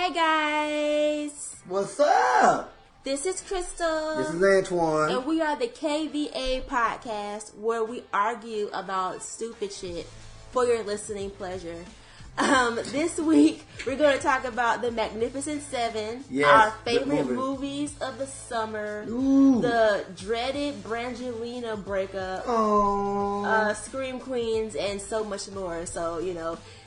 Hey guys! What's up? This is Crystal. This is Antoine. And we are the KVA podcast where we argue about stupid shit for your listening pleasure. This week we're going to talk about the Magnificent Seven, our favorite movies of the summer, the dreaded Brangelina breakup, Scream Queens, and so much more. So,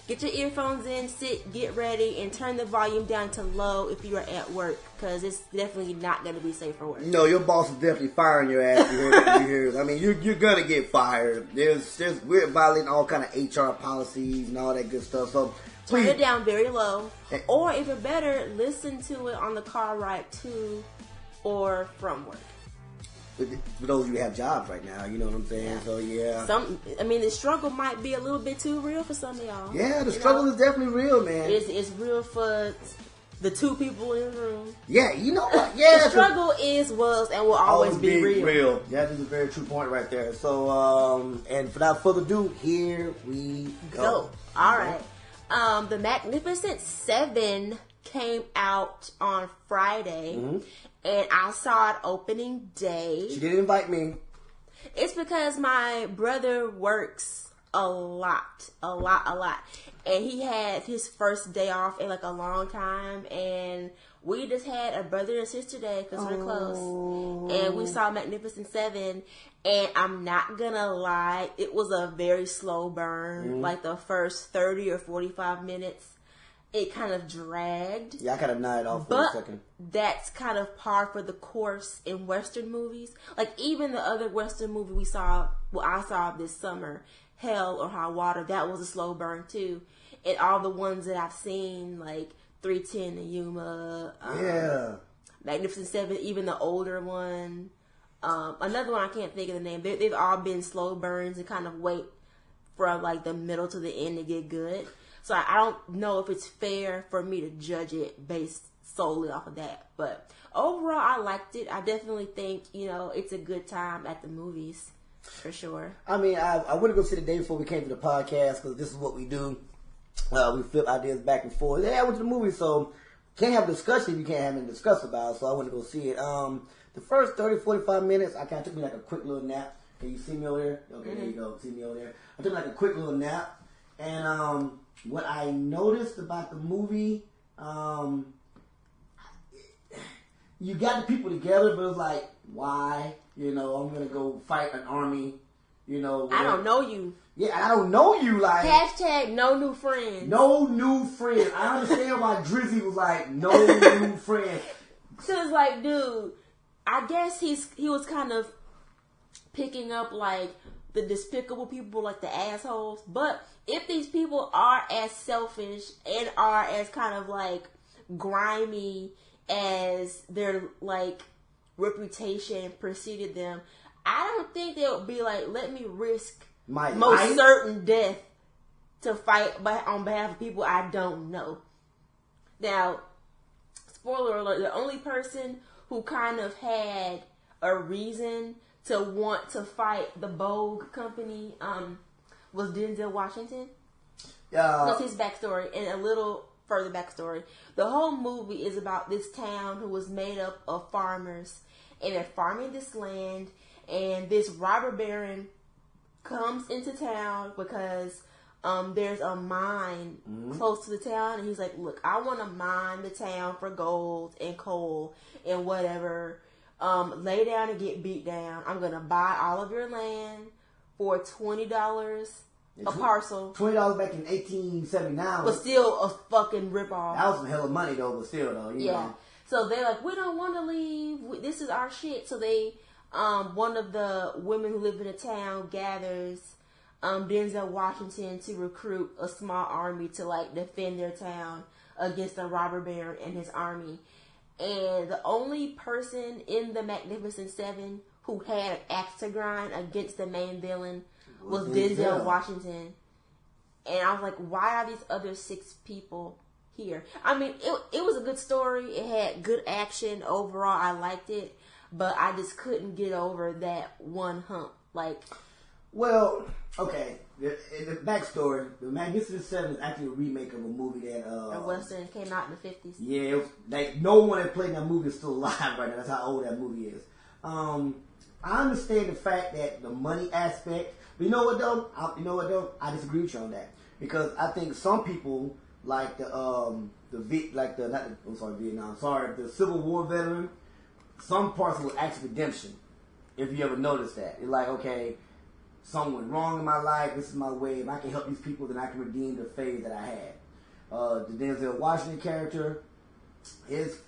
get your earphones in, sit, get ready, and turn the volume down to low if you are at work, because it's definitely not going to be safe for work. No, your boss is definitely firing your ass. I mean, you're going to get fired. We're violating all kind of HR policies and all that good stuff. So turn it down very low, or even better, listen to it on the car ride to or from work. For those of you who have jobs right now, you know what I'm saying? Yeah. So, yeah. The struggle might be a little bit too real for some of y'all. Yeah, the struggle is definitely real, man. It's real for the two people in the room. Yeah, you know what? Yeah. The struggle was, and will always be real. That is a very true point right there. So, and without further ado, here we go. All right. The Magnificent Seven came out on Friday. Mm-hmm. And I saw it opening day. She didn't invite me. It's because my brother works a lot. And he had his first day off in a long time. And we just had a brother and sister day because we're close. And we saw Magnificent Seven. And I'm not going to lie, it was a very slow burn. Mm-hmm. The first 30 or 45 minutes. It kind of dragged. Yeah, I kind of nodded off for a second. That's kind of par for the course in Western movies. Even the other Western movie I saw this summer, Hell or High Water, that was a slow burn too. And all the ones that I've seen, 310 and Yuma, Magnificent Seven, even the older one, another one I can't think of the name. They've all been slow burns and kind of wait from the middle to the end to get good. So I don't know if it's fair for me to judge it based solely off of that. But overall, I liked it. I definitely think, it's a good time at the movies, for sure. I mean, I wouldn't go see the day before we came to the podcast, because this is what we do. We flip ideas back and forth. Yeah, I went to the movie, so can't have a discussion if you can't have anything to discuss about. So I went to go see it. The first 30, 45 minutes, I kind of took me a quick little nap. Can you see me over there? Okay, There you go. See me over there. I took a quick little nap. And what I noticed about the movie, you got the people together, but it's why? I'm going to go fight an army, I don't know you. Yeah, I don't know you. Hashtag no new friends. No new friends. I understand why Drizzy was no new friends. So it's dude, I guess he was kind of picking up the despicable people, the assholes. But if these people are as selfish and are as kind of grimy as their reputation preceded them, I don't think they would be let me risk my most certain death to fight on behalf of people I don't know. Now, spoiler alert, the only person who kind of had a reason to want to fight the Vogue company was Denzel Washington. That's his backstory. And a little further backstory. The whole movie is about this town who was made up of farmers. And they're farming this land. And this robber baron comes into town because there's a mine close to the town. And he's like, look, I want to mine the town for gold and coal and whatever. Lay down and get beat down. I'm going to buy all of your land for $20 a parcel. $20 back in 1879. But still a fucking ripoff. That was some hell of money though, but still though. You know. So they're we don't want to leave. This is our shit. So they, one of the women who live in the town gathers Denzel Washington to recruit a small army to defend their town against the robber baron and his army. And the only person in the Magnificent Seven who had an axe to grind against the main villain was Denzel Washington. And I was why are these other 6 people here? I mean, it was a good story. It had good action. Overall, I liked it. But I just couldn't get over that one hump. Well, okay. The backstory: The Magnificent Seven is actually a remake of a movie that a western came out in the 50s. Yeah, like no one that played in that movie is still alive right now. That's how old that movie is. I understand the fact that the money aspect, but you know what though? I disagree with you on that because I think some people like the Civil War veteran. Some parts will ask redemption. If you ever notice that, it's like, okay, something went wrong in my life. This is my way. If I can help these people, then I can redeem the phase that I had. The Denzel Washington character, his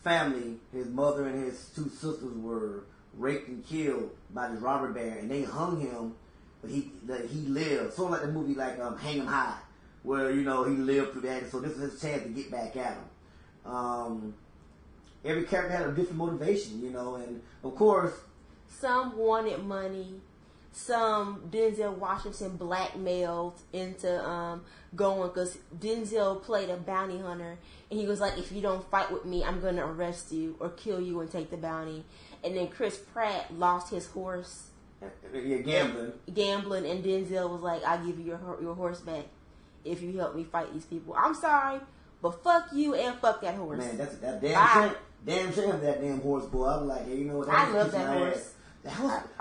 family, his mother and his two sisters were raped and killed by this robber baron, and they hung him, but he lived. Sort of like the movie like Hang 'Em High, where he lived through that. So this is his chance to get back at him. Every character had a different motivation, and of course, some wanted money. Some Denzel Washington blackmailed into going because Denzel played a bounty hunter, and he was like, "If you don't fight with me, I'm going to arrest you or kill you and take the bounty." And then Chris Pratt lost his horse. Yeah, gambling, and Denzel was like, "I'll give you your horse back if you help me fight these people." I'm sorry, but fuck you and fuck that horse. Man, that's that damn shame that damn horse, boy. I'm like, hey, you know what? I love that horse. I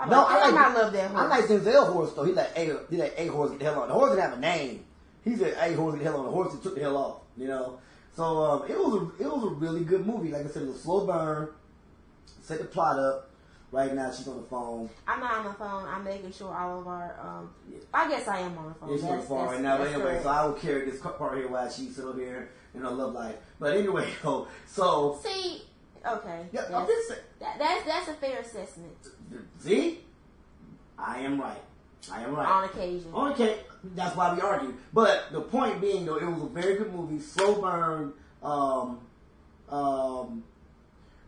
love that horse. I like Denzel horse though. He like a horse get the hell on. The horse didn't have a name. He said a horse get the hell on. The horse that took the hell off. So it was a really good movie. Like I said, it was a slow burn. Set the plot up. Right now she's on the phone. I'm not on the phone. I'm making sure all of our. I guess I am on the phone. Yeah, she's on the phone right now. But anyway, correct. So I will carry this part here while she's still here in her love life. But anyway, so see. Okay. Yeah, that's a fair assessment. See? I am right. On occasion. That's why we argue. But the point being, though, it was a very good movie. Slow burn.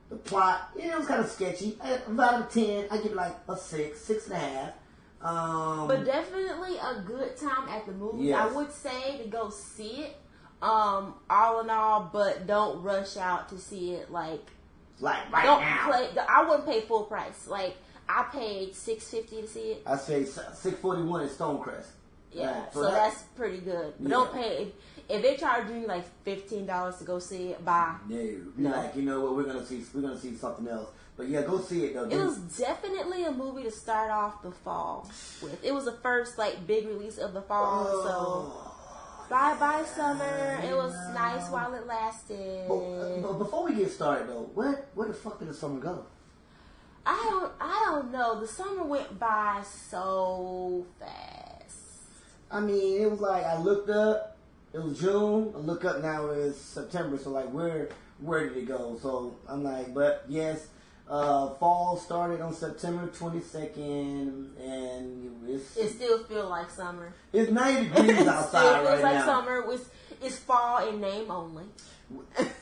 The plot, it was kind of sketchy. Out of 10, I give it like a 6.5. But definitely a good time at the movie. Yes. I would say to go see it, all in all, but don't rush out to see it like right now. I wouldn't pay full price. Like I paid $6.50 to see it. I say $6.41 at Stonecrest. Yeah, so that's pretty good. But don't pay if they charge you like $15 to go see it. Bye. No. Like, you know what? We're gonna see something else. But yeah, go see it though. It was definitely a movie to start off the fall with. It was the first like big release of the fall, so. Bye summer. It was nice while it lasted. But before we get started though, where the fuck did the summer go? I don't know. The summer went by so fast. I mean, it was like I looked up. It was June. I look up now. It's September. So like, where did it go? So I'm like, but yes. Fall started on September 22nd, and it still feels like summer. It's 90 degrees outside right now. It feels like summer. It's fall in name only.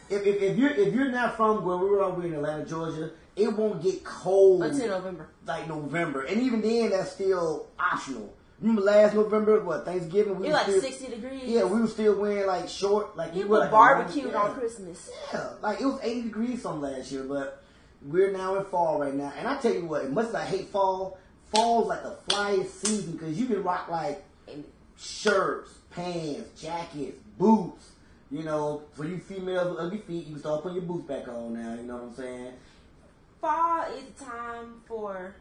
if you're not from where we're in Atlanta, Georgia, it won't get cold until November. Like November, and even then, that's still optional. Remember last November, Thanksgiving? We were 60 degrees. Yeah, we were still wearing like short, like people barbecued on Christmas. Yeah, like it was 80 degrees some last year, but. We're now in fall right now, and I tell you what, as much as I hate fall's like the flyest season because you can rock like shirts, pants, jackets, boots. For you females with ugly feet, you can start putting your boots back on now. You know what I'm saying? Fall is time for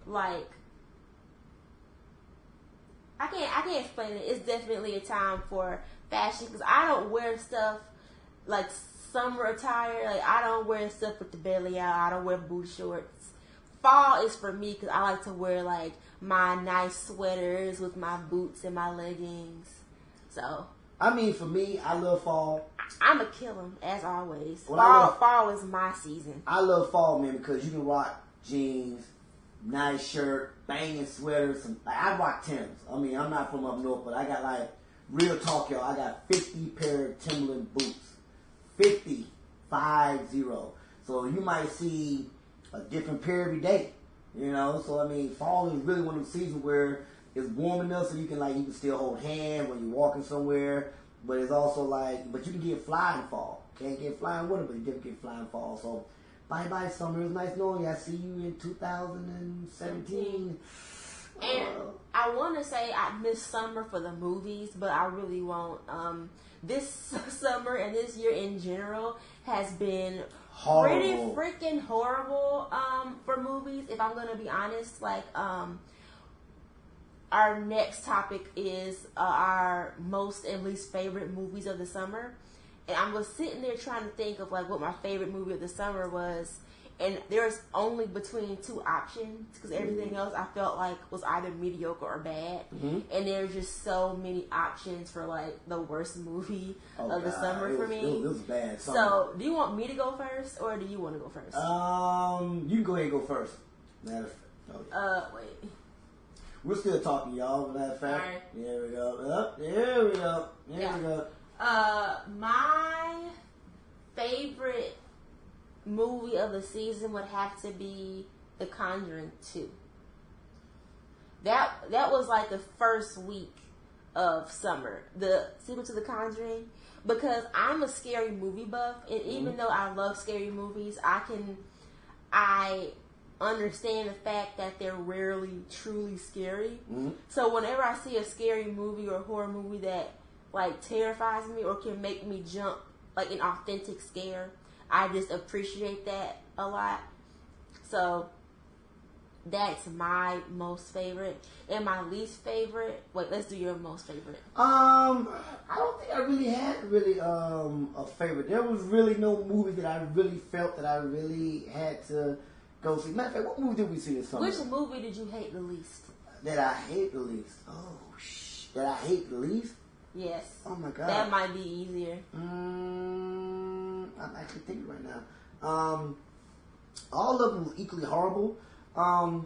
like I can't explain it. It's definitely a time for fashion because I don't wear stuff like. Summer attire, like I don't wear stuff with the belly out. I don't wear booty shorts. Fall is for me because I like to wear like my nice sweaters with my boots and my leggings. So I mean, for me, I love fall. I'm a killer as always. Fall is my season. I love fall, man, because you can rock jeans, nice shirt, banging sweaters. I rock Timbs. I mean, I'm not from up north, but I got like real talk, y'all. I got 50 pair of Timberland boots. 50. So you might see a different pair every day, So I mean, fall is really one of the seasons where it's warm enough so you can still hold hands when you're walking somewhere, but it's also but you can get fly in fall. Can't get fly in winter, but you definitely get fly in fall. So bye summer. It was nice knowing you. I see you in 2017. And I want to say I miss summer for the movies, but I really won't. This summer and this year in general has been pretty freaking horrible for movies, if I'm going to be honest. Like, our next topic is our most and least favorite movies of the summer. And I was sitting there trying to think of like what my favorite movie of the summer was. And there's only between two options because everything else I felt like was either mediocre or bad. And there's just so many options for like the worst movie of the summer for me. It was bad. So, do you want me to go first or do you want to go first? You can go ahead and go first. Wait. We're still talking, y'all. Matter of fact. Right. There we go. There we go. There we go. My favorite movie of the season would have to be The Conjuring 2. That was like the first week of summer, the sequel to The Conjuring, because I'm a scary movie buff, and even though I love scary movies, I understand the fact that they're rarely truly scary. So whenever I see a scary movie or a horror movie that like terrifies me or can make me jump, like an authentic scare, I just appreciate that a lot. So that's my most favorite. And my least favorite, wait, let's do your most favorite. I don't think I really had a favorite. There was really no movie that I really felt that I really had to go see. Matter of fact, what movie did we see this summer? Which movie did you hate the least? That I hate the least. That I hate the least? Yes. Oh my god. That might be easier. I'm actually thinking right now. All of them were equally horrible. I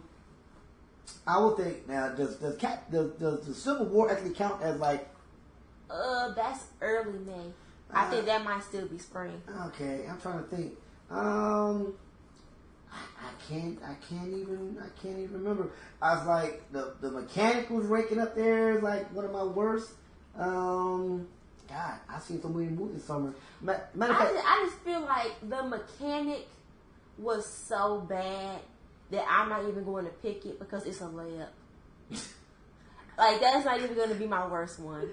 would think now. Does the Civil War actually count as like? That's early May. I think that might still be spring. Okay, I'm trying to think. I can't even remember. I was like the Mechanic was ranking up there as like one of my worst. God, I've seen so many movies this summer. I just feel like The Mechanic was so bad that I'm not even going to pick it because it's a layup. Like, that's not even going to be my worst one.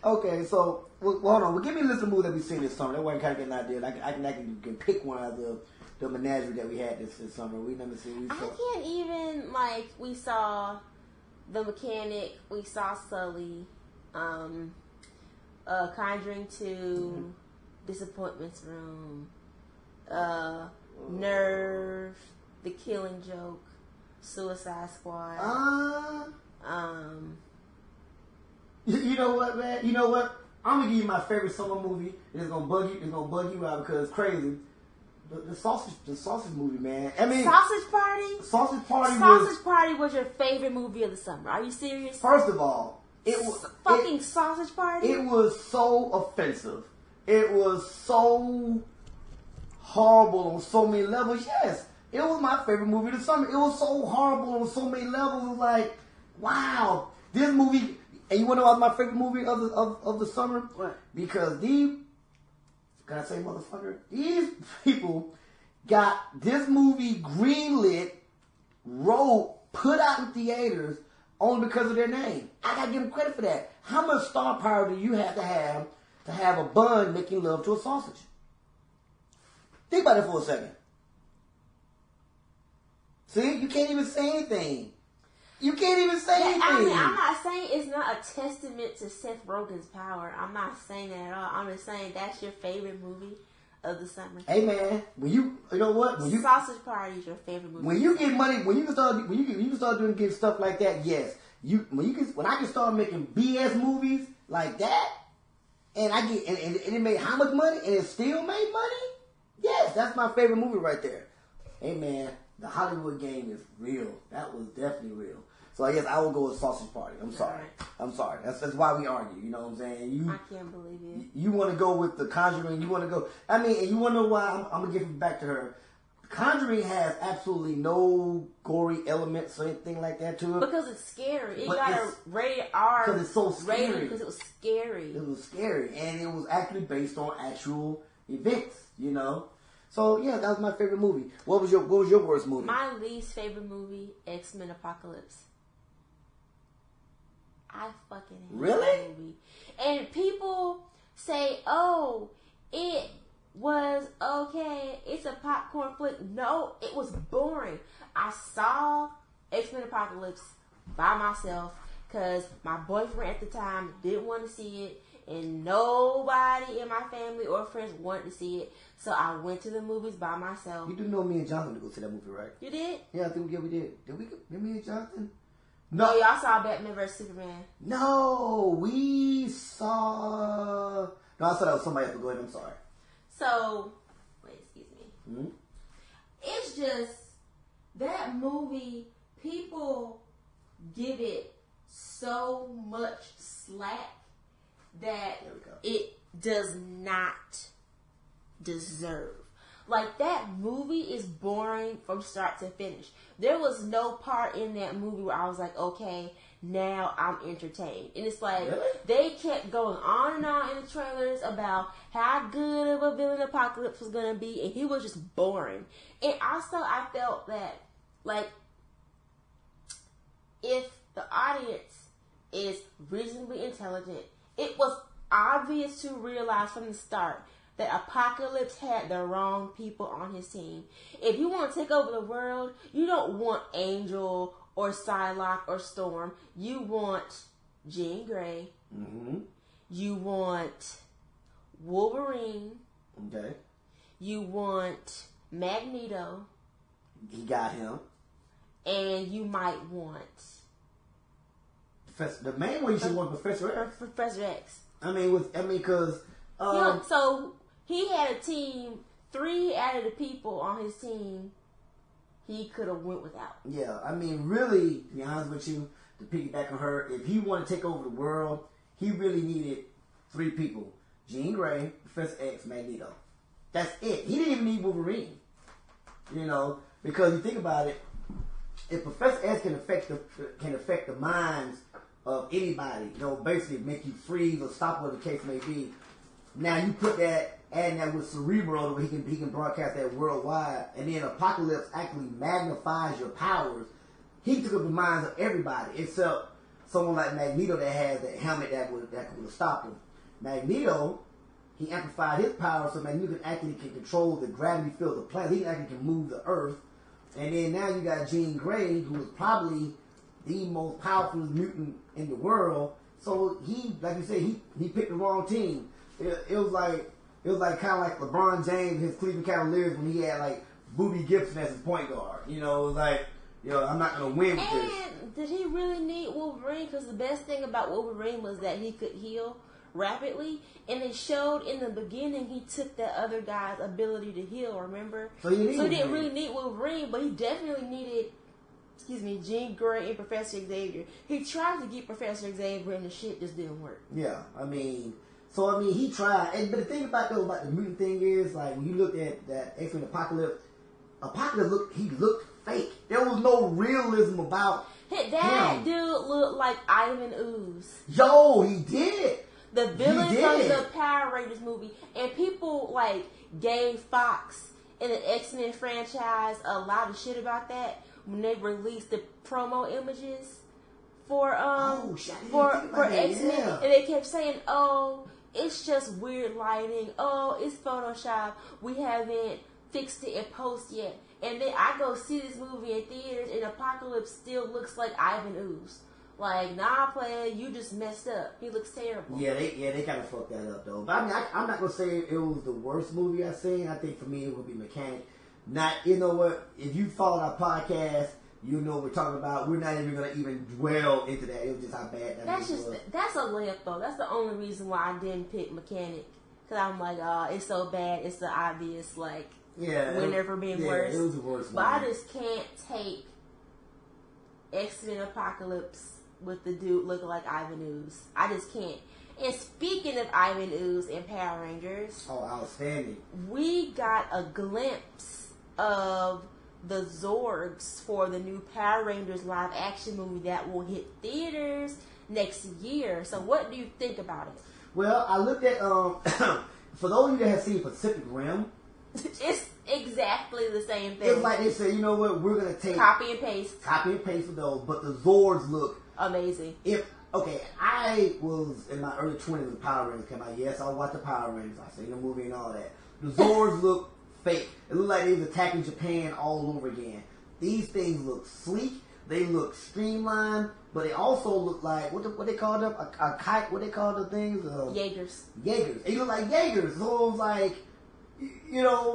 Okay, so, hold on. Well, give me a list of movies that we've seen this summer. That way I kind of get an idea. I can pick one out of the menagerie that we had this summer. We never seen. I can't even, like, we saw The Mechanic, we saw Sully, Conjuring 2, Disappointments Room, Nerve, The Killing Joke, Suicide Squad. You know what, man? You know what? I'm gonna give you my favorite summer movie. It's gonna bug you. It's gonna bug you out because it's crazy. The sausage movie, man. I mean, Sausage Party. Sausage Party was your favorite movie of the summer. Are you serious? First of all, it was Sausage Party. It was so offensive. It was so horrible on so many levels. Yes, it was my favorite movie of the summer. It was so horrible on so many levels. It was like, wow, this movie. And you want to know what my favorite movie of the summer? What? Because can I say motherfucker? These people got this movie greenlit, put out in theaters only because of their name. I gotta give them credit for that. How much star power do you have to have a bun making love to a sausage? Think about it for a second. See, you can't even say anything. You can't even say anything. I mean, I'm not saying it's not a testament to Seth Rogen's power. I'm not saying that at all. I'm just saying that's your favorite movie of the summer. Hey man, when you know what? Sausage Party is your favorite movie. When you get money, when you can start doing stuff like that, yes. When I can start making BS movies like that, and I get and it made how much money and it still made money? Yes, that's my favorite movie right there. Hey man, the Hollywood game is real. That was definitely real. So I guess I will go with Sausage Party. I'm sorry. That's why we argue. You know what I'm saying? I can't believe it. You want to go with The Conjuring. You want to go. I mean, and you want to know why? I'm gonna give it back to her. Conjuring has absolutely no gory elements or anything like that to it. Because it's scary. It got a rated R. Because it's so scary. Because it was scary. It was scary, and it was actually based on actual events. You know. So yeah, that was my favorite movie. What was your worst movie? My least favorite movie, X-Men Apocalypse. I fucking hate really? that movie. And people say, "Oh, it was okay. It's a popcorn flick." No, it was boring. I saw X-Men Apocalypse by myself because my boyfriend at the time didn't want to see it, and nobody in my family or friends wanted to see it. So I went to the movies by myself. You do know me and Jonathan to go see that movie, right? You did? Yeah, I think we did. Did we go? Me and Jonathan? No, y'all saw Batman vs Superman. No, we saw. No, I saw that was somebody else. Go ahead. I'm sorry. So, wait, excuse me. Mm-hmm. It's just that movie. People give it so much slack that it does not deserve. Like, that movie is boring from start to finish. There was no part in that movie where I was like, okay, now I'm entertained. And it's like, they kept going on and on in the trailers about how good of a villain Apocalypse was going to be, and he was just boring. And also, I felt that, like, if the audience is reasonably intelligent, it was obvious to realize from the start that Apocalypse had the wrong people on his team. If you want to take over the world, you don't want Angel or Psylocke or Storm. You want Jean Grey. Mm-hmm. You want Wolverine. Okay. You want Magneto. He got him. And you might want... The main one you should want Professor X. Professor X. Because... so he had a team, 3 out of the people on his team he could have went without. Yeah, really, to be honest with you, to piggyback on her, if he wanted to take over the world, he really needed 3 people. Jean Grey, Professor X, Magneto. That's it. He didn't even need Wolverine. Because you think about it, if Professor X can affect the minds of anybody, basically make you freeze or stop whatever the case may be. Now you put that, add that with Cerebro, where he can broadcast that worldwide, and then Apocalypse actually magnifies your powers. He took up the minds of everybody except someone like Magneto that has that helmet that would have stopped him. Magneto, he amplified his power so Magneto can control the gravity field of the planet. He actually can move the Earth. And then now you got Jean Grey, who is probably the most powerful mutant in the world. So he, like you said, he picked the wrong team. It was like kind of like LeBron James, his Cleveland Cavaliers, when he had like Boobie Gibson as his point guard. It was like, I'm not gonna win with this. And did he really need Wolverine? Because the best thing about Wolverine was that he could heal rapidly, and they showed in the beginning he took that other guy's ability to heal. Remember? So he didn't really need Wolverine, but he definitely needed, Jean Grey and Professor Xavier. He tried to get Professor Xavier, and the shit just didn't work. Yeah, he tried. But the thing about the mutant thing is, like, when you look at that X-Men Apocalypse looked fake. There was no realism about that dude looked like Ivan Ooze. Yo, he did. The villain from the Power Rangers movie. And people, like, gave Fox and the X-Men franchise a lot of shit about that when they released the promo images for X-Men. Yeah. And they kept saying, oh, it's just weird lighting. Oh, it's Photoshop. We haven't fixed it in post yet. And then I go see this movie in theaters, and Apocalypse still looks like Ivan Ooze. Like, nah, player, you just messed up. He looks terrible. Yeah, they kind of fucked that up, though. But I'm not gonna say it was the worst movie I've seen. I think for me it would be Mechanic. You know what? If you followed our podcast, you know what we're talking about. We're not even gonna even dwell into that. It was just how bad that movie was. That's a layup, though. That's the only reason why I didn't pick Mechanic. Because I'm like, it's so bad. It's the obvious, like, winner for being worse. It was the worst. But I just can't take X-Men Apocalypse with the dude looking like Ivan Ooze. I just can't. And speaking of Ivan Ooze and Power Rangers, outstanding! We got a glimpse of the Zorgs for the new Power Rangers live action movie that will hit theaters next year. So, what do you think about it? Well, I looked at for those of you that have seen Pacific Rim. It's exactly the same thing. It's like they say, you know what, we're going to take... Copy and paste for those, but the Zords look... amazing. If Okay, I was in my early 20s when Power Rangers came out. Yes, I watched the Power Rangers. I seen the movie and all that. The Zords look fake. It looked like they was attacking Japan all over again. These things look sleek. They look streamlined, but they also look like what they call them a kite. What they call the things? Jaegers. Jaegers. They look like Jaegers. So it was like,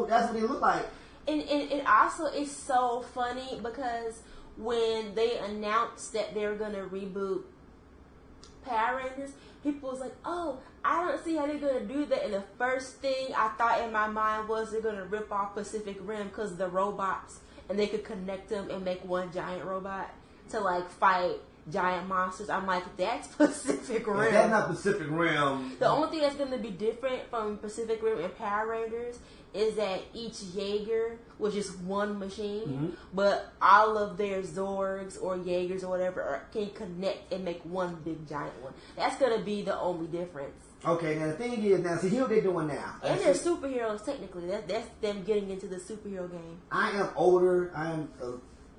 that's what they look like. And also it's so funny because when they announced that they were gonna reboot Power Rangers, people was like, "Oh, I don't see how they're gonna do that." And the first thing I thought in my mind was they're gonna rip off Pacific Rim because the robots, and they could connect them and make one giant robot to like fight giant monsters. I'm like, that's Pacific Rim. That's not Pacific Rim. The only thing that's gonna be different from Pacific Rim and Power Rangers is that each Jaeger was just one machine, but all of their Zorgs or Jaegers or whatever can connect and make one big giant one. That's gonna be the only difference. Okay, now the thing is, see here's what they're doing now. And they're superheroes technically. That's them getting into the superhero game. I am older. I am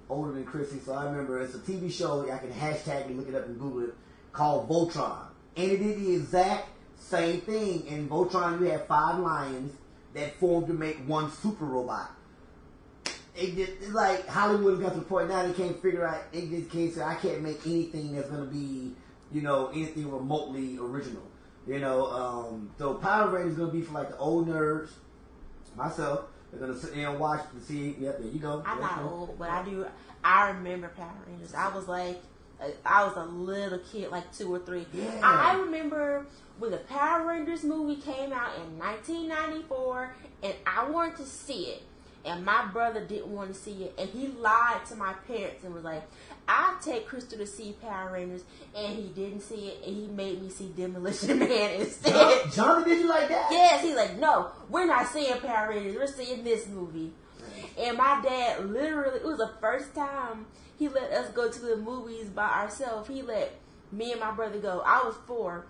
older than Chrissy, so I remember it's a TV show. I can hashtag and look it up and Google it, called Voltron, and it did the exact same thing. In Voltron, you had 5 lions that formed to make one super robot. It's like Hollywood got to the point now they can't figure out. They just can't say I can't make anything that's going to be, anything remotely original. So Power Rangers is going to be for like the old nerds, myself. They're going to sit there and watch to see. Yep, there you go. I'm not old, but I remember Power Rangers. I was a little kid, like 2 or 3. Yeah. I remember when the Power Rangers movie came out in 1994, and I wanted to see it, and my brother didn't want to see it, and he lied to my parents and was like, "I'll take Crystal to see Power Rangers," and he didn't see it, and he made me see Demolition Man instead. Johnny did you like that? Yes, he's like, "No, we're not seeing Power Rangers, we're seeing this movie." And my dad literally, it was the first time he let us go to the movies by ourselves. He let me and my brother go. I was 4,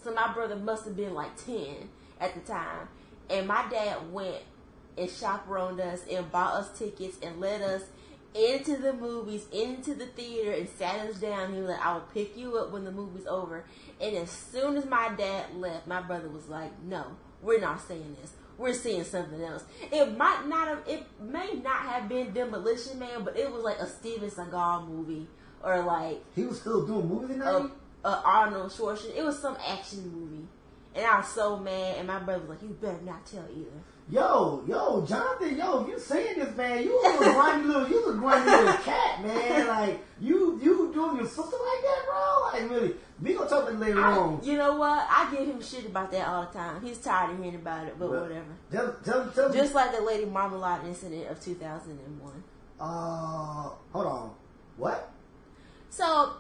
so my brother must have been like 10 at the time. And my dad went and chaperoned us and bought us tickets and let us into the movies, into the theater, and sat us down. He was like, "I will pick you up when the movie's over." And as soon as my dad left, my brother was like, "No, we're not seeing this. We're seeing something else." It may not have been Demolition Man, but it was like a Steven Seagal movie, or like he was still doing movies now. Arnold Schwarzenegger. It was some action movie, and I was so mad. And my brother was like, "You better not tell either." Yo, Jonathan, if you saying this, man, you a grimy little cat, man. Like you doing your sister like that, bro? Like really? We gonna talk about it later on. You know what? I give him shit about that all the time. He's tired of hearing about it, but whatever. Tell me. Just like the Lady Marmalade incident of 2001. Hold on. What? So,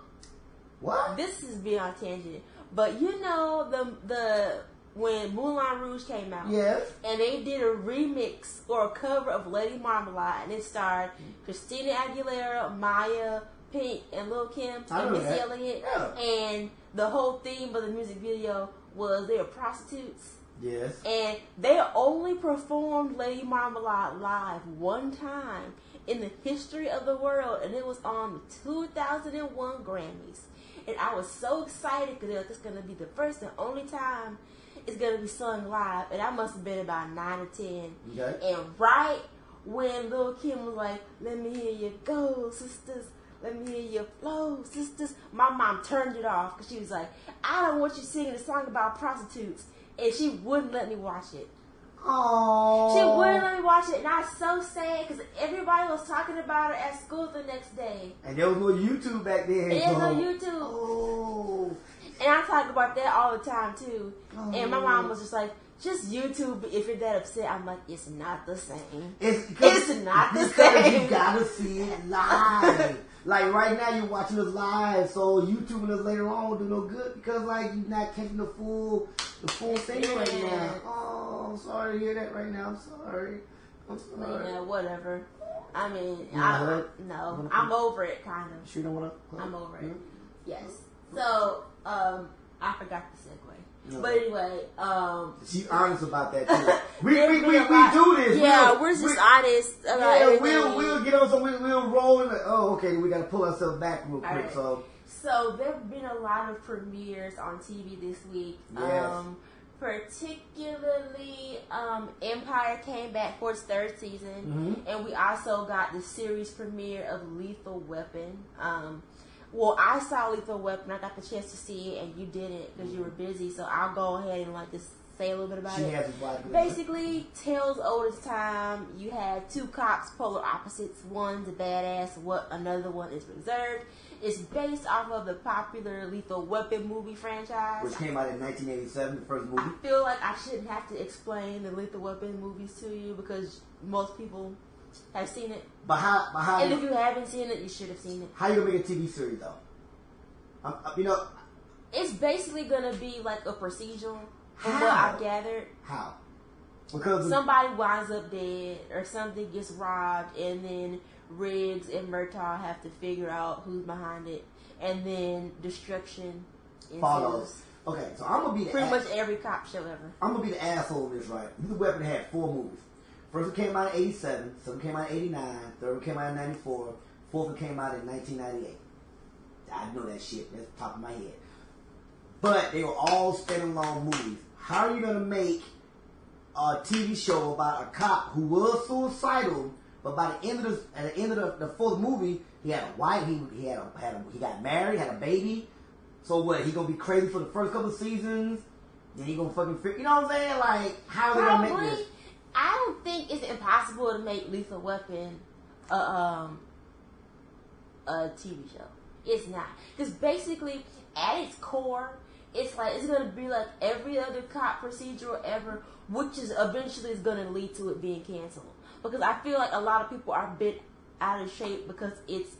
what? This is beyond tangent, but the when Moulin Rouge came out, yes, and they did a remix or a cover of Lady Marmalade, and it starred Christina Aguilera, Maya, Pink, and Lil' Kim, and Missy Elliott, and the whole theme of the music video was they were prostitutes. Yes. And they only performed Lady Marmalade live one time in the history of the world, and it was on the 2001 Grammys. And I was so excited because it's going to be the first and only time it's going to be sung live. And I must have been about 9 or 10. Okay. And right when Lil' Kim was like, "Let me hear you go, sisters. Let me hear your flow, sisters," my mom turned it off because she was like, "I don't want you singing a song about prostitutes." And she wouldn't let me watch it. Oh. She wouldn't let me watch it, and I was so sad because everybody was talking about it at school the next day. And there was no YouTube back then. There's no YouTube. Oh. And I talk about that all the time too. Oh. And my mom was just like, "Just YouTube if you're that upset." I'm like, "It's not the same. It's not the same. You gotta see it live." Like right now you're watching us live, so YouTubing us later on will do no good because like you're not catching the full thing right now. Oh, I'm sorry to hear that right now. I'm sorry. Yeah, whatever. I mean, I'm over it, kind of. You don't want to? I'm over it. Yes. So, I forgot the segue. No. But anyway, she's honest about that too. We do this. Yeah, we're just honest about everything. We'll get on some. We'll roll. Oh, okay. We got to pull ourselves back real quick. Right. So there have been a lot of premieres on TV this week. Yes. Particularly, Empire came back for its third season, and we also got the series premiere of Lethal Weapon. Well, I saw Lethal Weapon. I got the chance to see it, and you didn't because you were busy. So I'll go ahead and just say a little bit about it. Basically, tales old as time. You had two cops, polar opposites. One's a badass, another one is reserved. It's based off of the popular Lethal Weapon movie franchise, which came out in 1987, the first movie. I feel like I shouldn't have to explain the Lethal Weapon movies to you because most people have seen it. But how? And if you haven't seen it, you should have seen it. How you gonna make a TV series though? It's basically gonna be like a procedural. From what I've gathered. How? Because somebody winds up dead or something gets robbed, and then Riggs and Murtaugh have to figure out who's behind it, and then destruction follows. Okay, so I'm gonna be pretty much every cop show ever. I'm gonna be the asshole in this, right? Lethal Weapon had 4 movies. First one came out in 87, second came out in 89, third one came out in 94, fourth one came out in 1998. I know that shit. That's the top of my head. But they were all standalone movies. How are you gonna make a TV show about a cop who was suicidal? But by the end of the fourth movie, he had a wife. He got married, had a baby. So what? He gonna be crazy for the first couple of seasons. Then he gonna fucking you know what I'm saying? Like how are they gonna make this? I don't think it's impossible to make Lethal Weapon a TV show. It's not, because basically at its core, it's gonna be like every other cop procedural ever, which is eventually is gonna lead to it being canceled. Because I feel like a lot of people are a bit out of shape because it's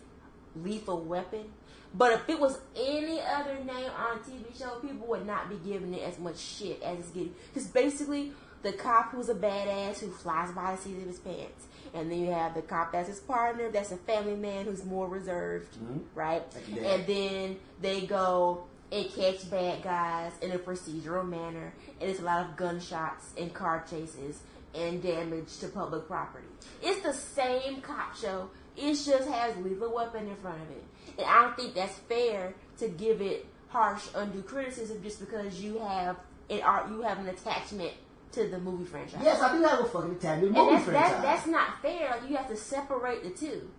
Lethal Weapon. But if it was any other name on a TV show, people would not be giving it as much shit as it's getting. Because basically, the cop who's a badass who flies by the seat of his pants. And then you have the cop that's his partner, that's a family man who's more reserved, right? And then they go and catch bad guys in a procedural manner. And it's a lot of gunshots and car chases and damage to public property. It's the same cop show. It just has Lethal Weapon in front of it. And I don't think that's fair to give it harsh, undue criticism just because you have an attachment to the movie franchise. Yes, I do have a fucking attachment to the movie franchise. That's not fair. Like, you have to separate the two.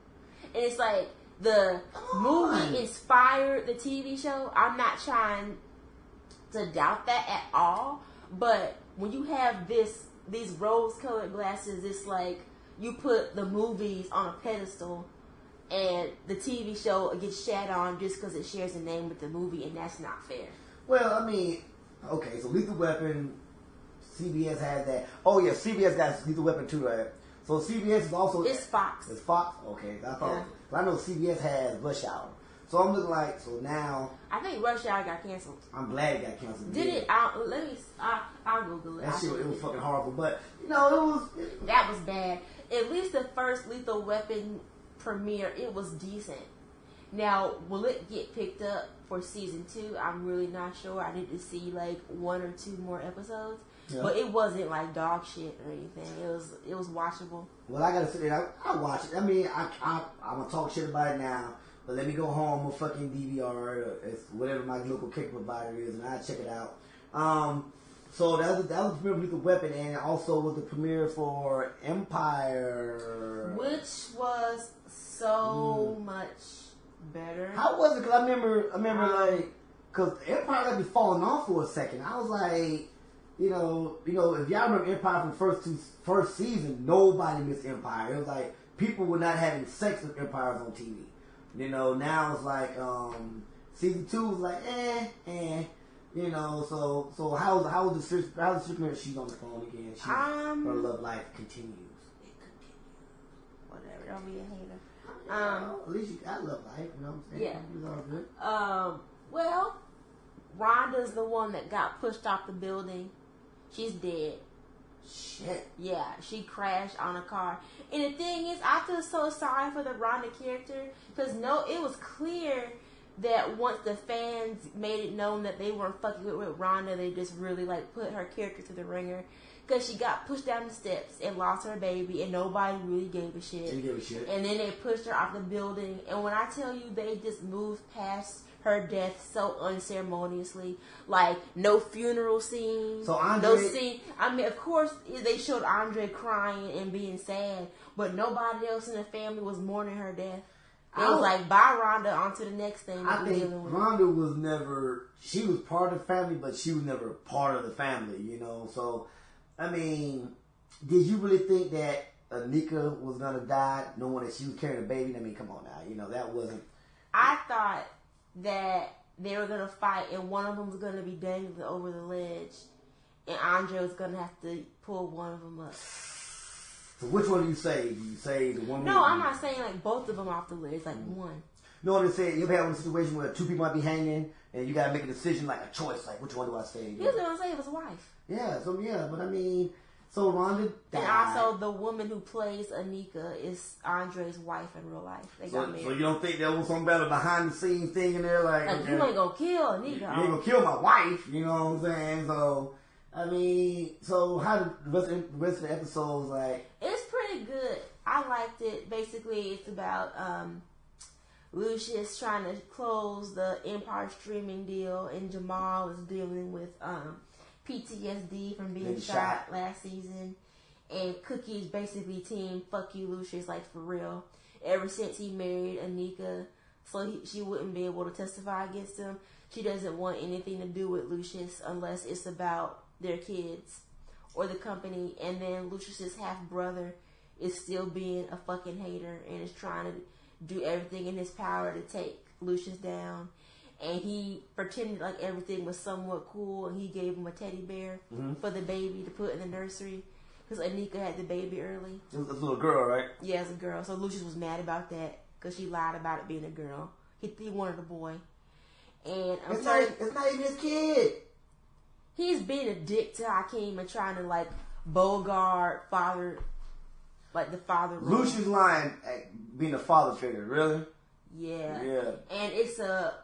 And it's like the movie inspired the TV show. I'm not trying to doubt that at all. But when you have these rose-colored glasses, it's like you put the movies on a pedestal and the TV show gets shat on just because it shares a name with the movie, and that's not fair. Well, I mean, okay, so Lethal Weapon, CBS has that. Oh yeah, CBS got Lethal Weapon too, right? So CBS is also... It's Fox. It's Fox? Okay, I thought... Yeah. I know CBS has Rush Hour. So I'm looking like, so now... I think Rush Hour got canceled. I'm glad it got canceled. Did it? I'll Google it. That shit, it was fucking horrible. But, you know, that was bad. At least the first Lethal Weapon premiere, it was decent. Now, will it get picked up for season 2? I'm really not sure. I need to see like 1 or 2 more episodes. Yeah. But it wasn't like dog shit or anything. It was watchable. Well, I gotta sit there. I watch it. I mean, I'm gonna talk shit about it now. But let me go home with fucking DVR or whatever my local cable provider is, and I'll check it out. So that was the premiere of Lethal Weapon, and also was the premiere for Empire, which was so much better. How was it? Because I remember like, because Empire let me falling off for a second. I was like, you know, if y'all remember Empire from first season, nobody missed Empire. It was like people were not having sex with Empires on TV. You know, now it's like season 2 was like you know. So how's the Superman? She's on the phone again. Her love life continues. It continues. Whatever. Don't be a hater. At least you got love life. You know what I'm saying? Yeah. It's all good. Well, Rhonda's the one that got pushed off the building. She's dead. Shit. Yeah, she crashed on a car. And the thing is, I feel so sorry for the Rhonda character because it was clear that once the fans made it known that they weren't fucking with Rhonda, they just really like put her character to the ringer because she got pushed down the steps and lost her baby, and nobody really gave a shit. They gave a shit. And then they pushed her off the building. And when I tell you, they just moved past her death so unceremoniously. Like, no funeral scene. So Andre... No scene. I mean, of course, they showed Andre crying and being sad, but nobody else in the family was mourning her death. It was like, bye, Rhonda, on to the next thing. I think Rhonda was never... She was part of the family, but she was never part of the family, you know? So, I mean, did you really think that Anika was going to die knowing that she was carrying a baby? I mean, come on now. You know, that wasn't... I thought that they were going to fight and one of them was going to be dangling over the ledge and Andre was going to have to pull one of them up. So which one do you say? Do you say the one? No, I'm not saying like both of them off the ledge, like one. No, I'm just saying you ever had one situation where two people might be hanging and you got to make a decision, like a choice, like which one do I say? He was going to say it was his wife. Yeah, but I mean, so Rhonda died. And also the woman who plays Anika is Andre's wife in real life. They got married. So you don't think there was some better behind the scenes thing in there? Like okay, you ain't going to kill Anika. You ain't going to kill my wife, you know what I'm saying? So... I mean, so how did the rest of the episodes like? It's pretty good. I liked it. Basically, it's about Lucius trying to close the Empire streaming deal, and Jamal is dealing with PTSD from being shot last season. And Cookie's basically team fuck you, Lucius, like for real. Ever since he married Anika, so she wouldn't be able to testify against him. She doesn't want anything to do with Lucius unless it's about their kids or the company. And then Lucius's half brother is still being a fucking hater and is trying to do everything in his power to take Lucius down. And he pretended like everything was somewhat cool, and he gave him a teddy bear for the baby to put in the nursery because Anika had the baby early. It was a little girl, right? Yeah, it's a girl. So Lucius was mad about that because she lied about it being a girl. He wanted a boy. And it's not even his kid. He's being a dick to Hakeem and trying to like bogart father, like the father role. Lucius lying at being a father figure, really? Yeah. And it's a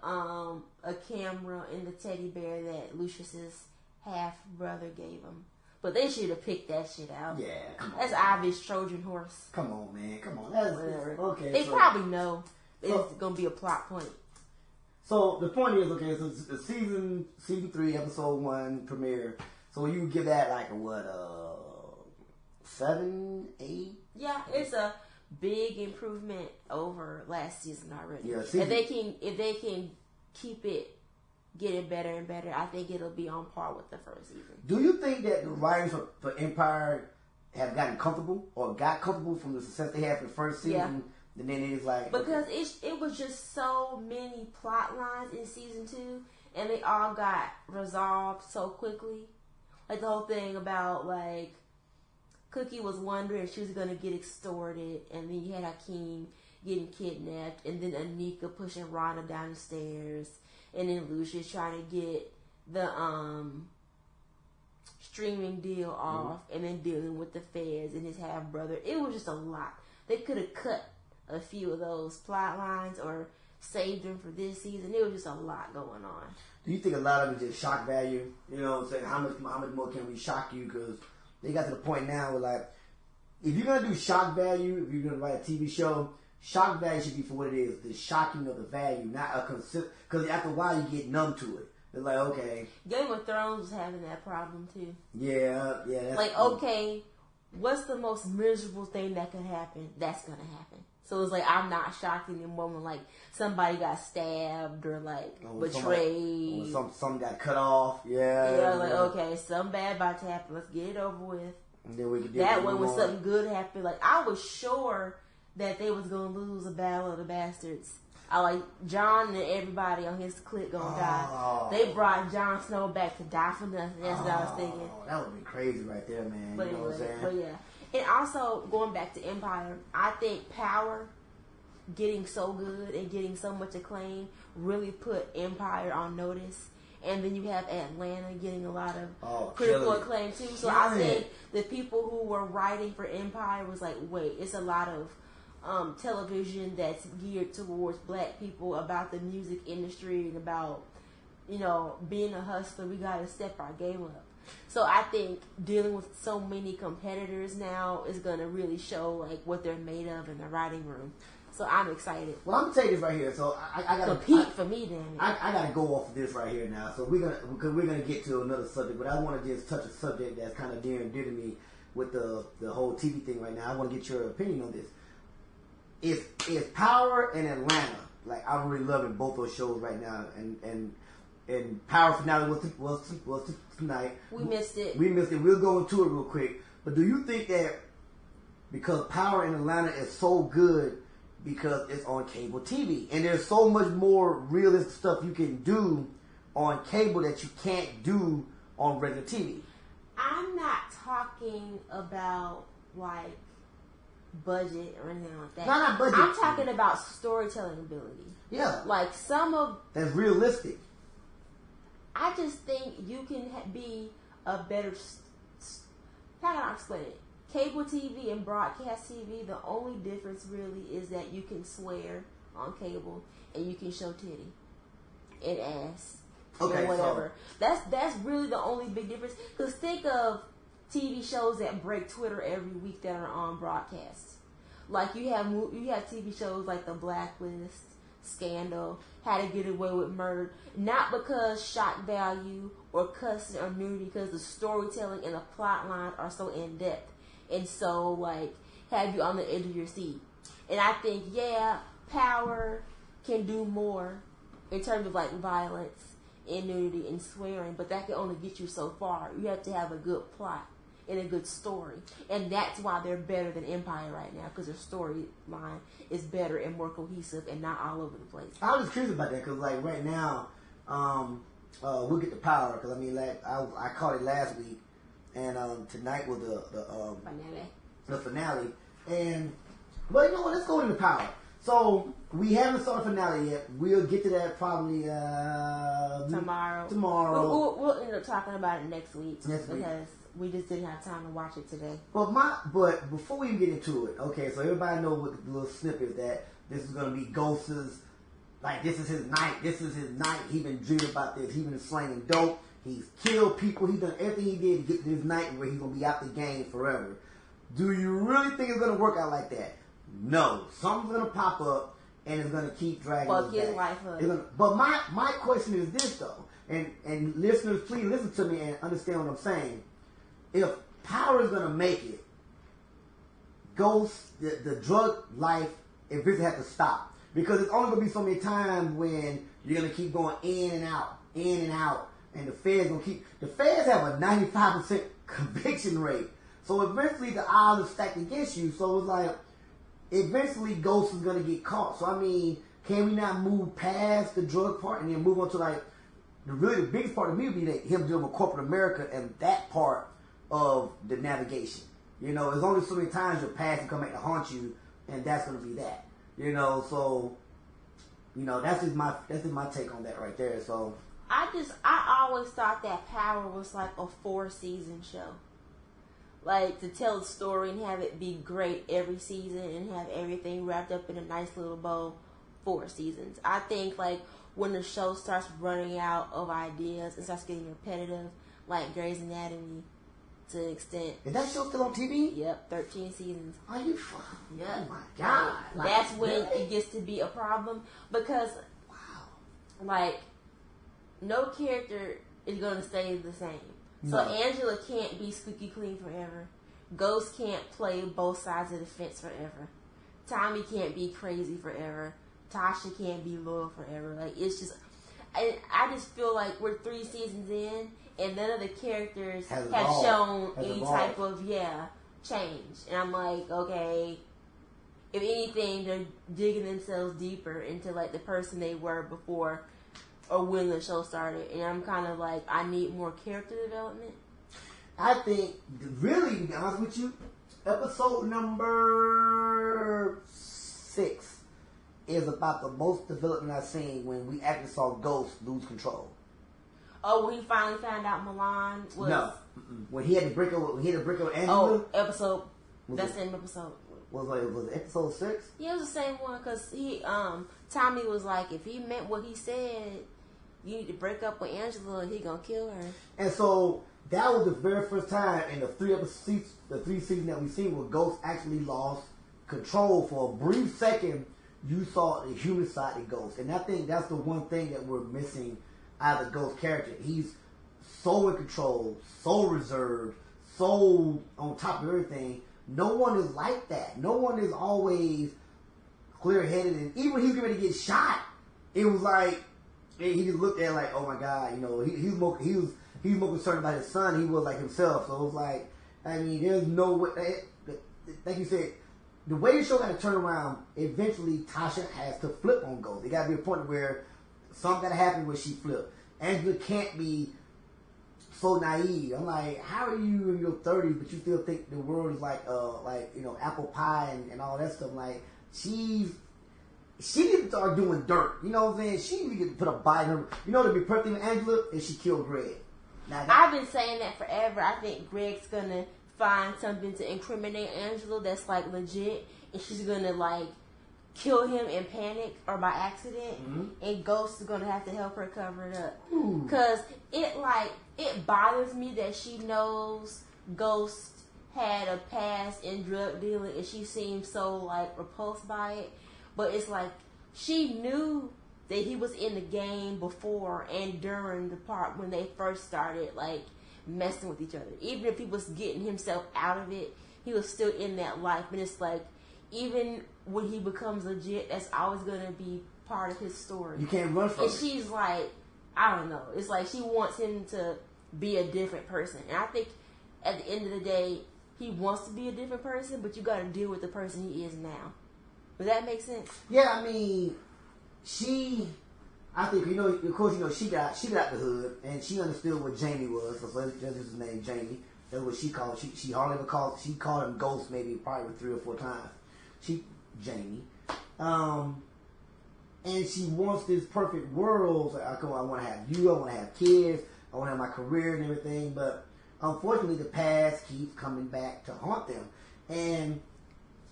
camera in the teddy bear that Lucius's half brother gave him. But they should have picked that shit out. Yeah, come on. That's obvious Trojan horse. Come on, man. Come on. That's okay. They probably know it's gonna be a plot point. So the point is, okay, so the season 3, episode 1 premiere. So you give that like a what, 7, 8? Yeah, it's a big improvement over last season already. Yeah, if they can keep it getting better and better, I think it'll be on par with the first season. Do you think that the writers for Empire have gotten comfortable or got comfortable from the success they had for the first season? Yeah. And then it's like... Because it was just so many plot lines in season 2, and they all got resolved so quickly. Like the whole thing about, like, Cookie was wondering if she was going to get extorted, and then you had Hakeem getting kidnapped, and then Anika pushing Rhonda down the stairs, and then Lucius trying to get the streaming deal off, and then dealing with the feds and his half-brother. It was just a lot. They could have cut a few of those plot lines or saved them for this season. It was just a lot going on. Do you think a lot of it is just shock value? You know what I'm saying? How much more can we shock you? Because they got to the point now where, like, if you're going to do shock value, if you're going to write a TV show, shock value should be for what it is. The shocking of the value, not a because after a while you get numb to it. It's like, okay. Game of Thrones was having that problem too. Yeah. That's like, okay, what's the most miserable thing that could happen? That's going to happen. So it's like, I'm not shocked anymore when, like, somebody got stabbed or, like, betrayed. Something got cut off. Yeah, like, okay, something bad about to happen. Let's get it over with. And then we could do that way when something good happened. Like, I was sure that they was going to lose a Battle of the Bastards. Jon and everybody on his clique going to die. They brought Jon Snow back to die for nothing. That's what I was thinking. That would be crazy right there, man. But you know what I'm saying? But yeah. And also, going back to Empire, I think Power getting so good and getting so much acclaim really put Empire on notice. And then you have Atlanta getting a lot of critical acclaim too. So I think the people who were writing for Empire was like, wait, it's a lot of television that's geared towards black people about the music industry and about, you know, being a hustler. We got to step our game up. So I think dealing with so many competitors now is going to really show like what they're made of in the writing room. So I'm excited. Well, I'm gonna tell you this right here. So I gotta compete for me, damn it. I gotta go off of this right here now. So we're gonna get to another subject, but I want to just touch a subject that's kind of near and dear to me with the whole TV thing right now. I want to get your opinion on this. Is Power in Atlanta? Like, I'm really loving both those shows right now, and Power finale was tonight. We missed it. We'll go into it real quick. But do you think that because Power in Atlanta is so good because it's on cable TV, and there's so much more realistic stuff you can do on cable that you can't do on regular TV? I'm not talking about like budget or anything like that. Not budget. I'm talking about storytelling ability. Yeah. Like some of... That's realistic. I just think you can be a better... How can I explain it? Cable TV and broadcast TV, the only difference really is that you can swear on cable and you can show titty and ass. Okay, or whatever. So that's really the only big difference. Because think of TV shows that break Twitter every week that are on broadcast. Like you have TV shows like The Blacklist, Scandal, How to Get Away with Murder. Not because shock value or cussing or nudity, because the storytelling and the plot lines are so in depth and so like have you on the edge of your seat. And I think Power can do more in terms of like violence and nudity and swearing, but that can only get you so far. You have to have a good plot and a good story, and that's why they're better than Empire right now, because their storyline is better and more cohesive and not all over the place. I was just curious about that because like right now, we'll get the Power because I mean I caught it last week, and tonight was the finale, and but you know what? Let's go into Power. So we haven't saw the finale yet. We'll get to that probably tomorrow. We'll end up talking about it next week because we just didn't have time to watch it today. But before we get into it, okay, so everybody knows what the little snippet is that this is going to be Ghost's, like this is his night. This is his night. He been dreaming about this. He been slanging dope. He's killed people. He's done everything he did to get to this night where he's going to be out the game forever. Do you really think it's going to work out like that? No. Something's going to pop up and it's going to keep dragging us back. But my question is this though, and listeners, please listen to me and understand what I'm saying. If Power is going to make it, Ghost, the drug life eventually has to stop. Because it's only going to be so many times when you're going to keep going in and out, and the feds have a 95% conviction rate. So eventually the odds are stacked against you. So it's like, eventually Ghost is going to get caught. So I mean, can we not move past the drug part and then move on to like, the biggest part of me would be that him dealing with corporate America and that part of the navigation. You know, there's only so many times your past can come back to haunt you, and that's going to be that. You know, so, you know, that's just my take on that right there. So I always thought that Power was like a 4-season show. Like, to tell a story and have it be great every season and have everything wrapped up in a nice little bow, 4 seasons. I think, like, when the show starts running out of ideas and starts getting repetitive, like Grey's Anatomy, to an extent. Is that show still on TV? Yep, 13 seasons. Are you? Yep. Oh my God! Like, that's when it gets to be a problem because, like, no character is going to stay the same. So Angela can't be squeaky clean forever. Ghost can't play both sides of the fence forever. Tommy can't be crazy forever. Tasha can't be loyal forever. Like, it's just, I just feel like we're 3 seasons in, and none of the characters have shown any type of change. And I'm like, okay, if anything, they're digging themselves deeper into like the person they were before or when the show started. And I'm kind of like, I need more character development. I think, really, to be honest with you, episode number 6 is about the most development I've seen when we actually saw Ghost lose control. Oh, when he finally found out Milan was... No. When he had to break up with Angela. Oh, episode... That same episode. Was it episode 6? Yeah, it was the same one, because Tommy was like, if he meant what he said, you need to break up with Angela and he gonna kill her. And so, that was the very first time in the 3 seasons that we've seen where Ghost actually lost control for a brief second. you saw the human side of Ghost. And I think that's the one thing that we're missing out of the Ghost character. He's so in control, so reserved, so on top of everything. No one is like that. No one is always clear-headed. And even when he was going to get shot, it was like, he just looked at it like, oh my God, you know, he was more concerned about his son. He was like himself. So it was like, I mean, there's no way, like you said, the way the show got to turn around, eventually Tasha has to flip on Ghost. It got to be a point where something got to happen where she flipped. Angela can't be so naive. I'm like, how are you in your 30s, but you still think the world is like you know, apple pie and all that stuff? Like, she need to start doing dirt. You know what I'm saying? She need to put a bite in her. You know, to be perfectly with Angela, is she killed Greg. Now, I've been saying that forever. I think Greg's gonna find something to incriminate Angela that's like legit, and she's gonna like kill him in panic or by accident, and Ghost is gonna have to help her cover it up. Cause it bothers me that she knows Ghost had a past in drug dealing, and she seems so like repulsed by it. But it's like she knew that he was in the game before and during the part when they first started like messing with each other. Even if he was getting himself out of it, he was still in that life. And it's like, even when he becomes legit, that's always going to be part of his story. You can't run from it. And she's like, I don't know. It's like she wants him to be a different person. And I think at the end of the day, he wants to be a different person, but you got to deal with the person he is now. Does that make sense? Yeah, I mean, I think, you know, of course, you know, she got the hood, and she understood what Jamie was. So that's his name, Jamie. That's what she called. She hardly ever called. She called him Ghost maybe probably 3 or 4 times. Jamie, and she wants this perfect world. So I want to have you. I want to have kids. I want to have my career and everything. But unfortunately, the past keeps coming back to haunt them. And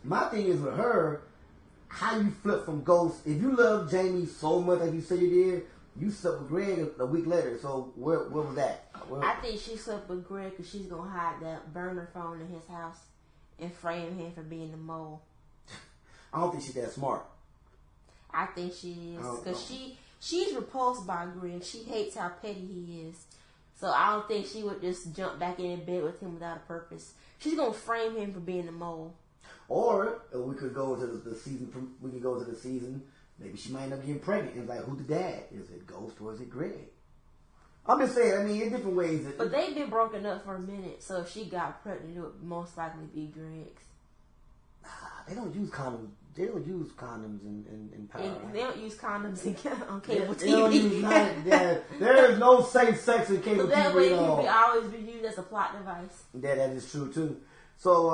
my thing is with her, how you flip from Ghost. If you love Jamie so much like you said you did, you slept with Greg a week later. So where was that? I think she slept with Greg because she's gonna hide that burner phone in his house and frame him for being the mole. I don't think she's that smart. I think she is because she's repulsed by Greg. She hates how petty he is. So I don't think she would just jump back in bed with him without a purpose. She's gonna frame him for being the mole. Or we could go to the season. We could go to the season. Maybe she might end up getting pregnant. And like, who's the dad? Is it Ghost or is it Greg? I'm just saying. I mean, in different ways. But they've been broken up for a minute, so if she got pregnant, it would most likely be Greg's. They don't use condoms. They don't use condoms in Power. They don't use condoms on cable TV. They don't use there is no safe sex in cable TV at all. So that way it can always be used as a plot device. That is true too. So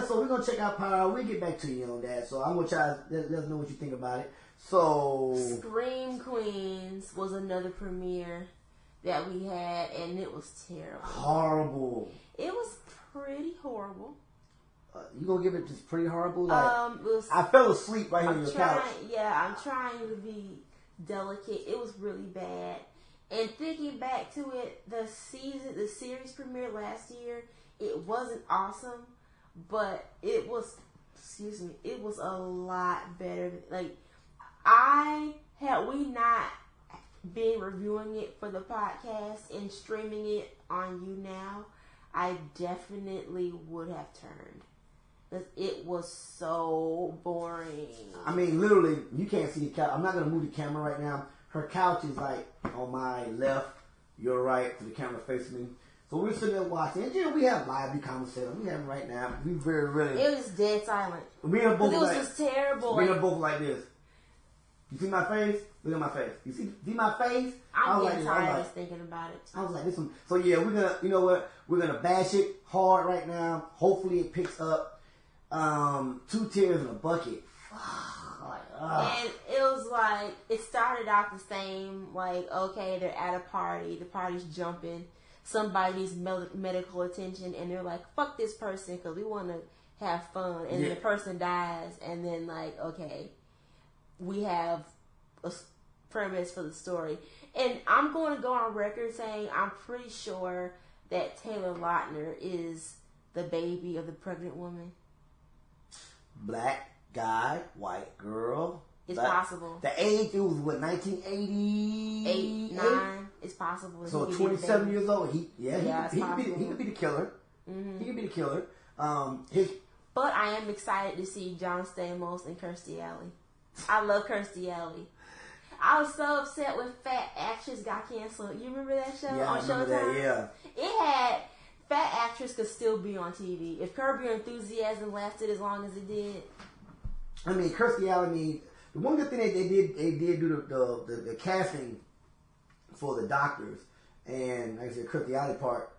so we're gonna check out Power. We'll get back to you on that. So I'm gonna try to let us know what you think about it. So Scream Queens was another premiere that we had, and it was terrible. Horrible. It was pretty horrible. You gonna give it just pretty horrible? Like, I fell asleep right here on your couch. Yeah, I'm trying to be delicate. It was really bad. And thinking back to it, the series premiere last year, it wasn't awesome, but it was a lot better. Like, had we not been reviewing it for the podcast and streaming it on You Now, I definitely would have turned. Because it was so boring. I mean, literally, you can't see the couch. I'm not going to move the camera right now. Her couch is like on my left, your right, for the camera facing me. So we're sitting there watching. And we have live conversation. We have right now. We really. It was dead silent. We are both. It was just terrible. We are both like this. You see my face? Look at my face. You see my face? I'm getting tired of thinking about it. I was like, this one. So yeah, we're gonna. You know what? We're gonna bash it hard right now. Hopefully, it picks up. 2 tears in a bucket. And it was like, it started out the same, like, okay, they're at a party, the party's jumping, somebody needs medical attention, and they're like, fuck this person, because we want to have fun, and then the person dies, and then like, okay, we have a premise for the story. And I'm going to go on record saying I'm pretty sure that Taylor Lautner is the baby of the pregnant woman. Black guy, white girl. It's possible. The age, it was what, 1988? 9. It's possible. So 27 years old. He could be the killer. Mm-hmm. He could be the killer. But I am excited to see John Stamos and Kirstie Alley. I love Kirstie Alley. I was so upset when Fat Actress got canceled. You remember that show on Showtime? That, yeah. It had Fat Actress could still be on TV. If Curb Your Enthusiasm lasted as long as it did. I mean, Kirstie Alley, the one good thing they did do the casting for the doctors, and like I said, Kirstie Alley part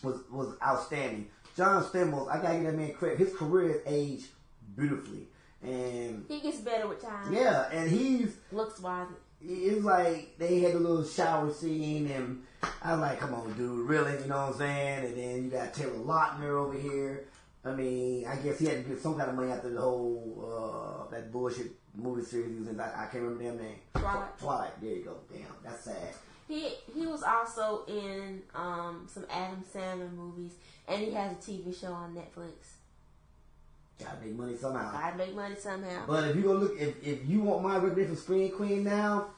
was outstanding. John Stamos, I gotta give that man credit. His career has aged beautifully, and he gets better with time. Yeah, and he's looks wise. It's like they had a little shower scene, and I was like, "Come on, dude, really?" You know what I'm saying? And then you got Taylor Lautner over here. I mean, I guess he had to get some kind of money after the whole that bullshit movie series he was in. I can't remember their name. Twilight. There you go. Damn, that's sad. He was also in some Adam Sandler movies, and he has a TV show on Netflix. Gotta make money somehow. But if you go look, if you want my recognition for Screen Queen now,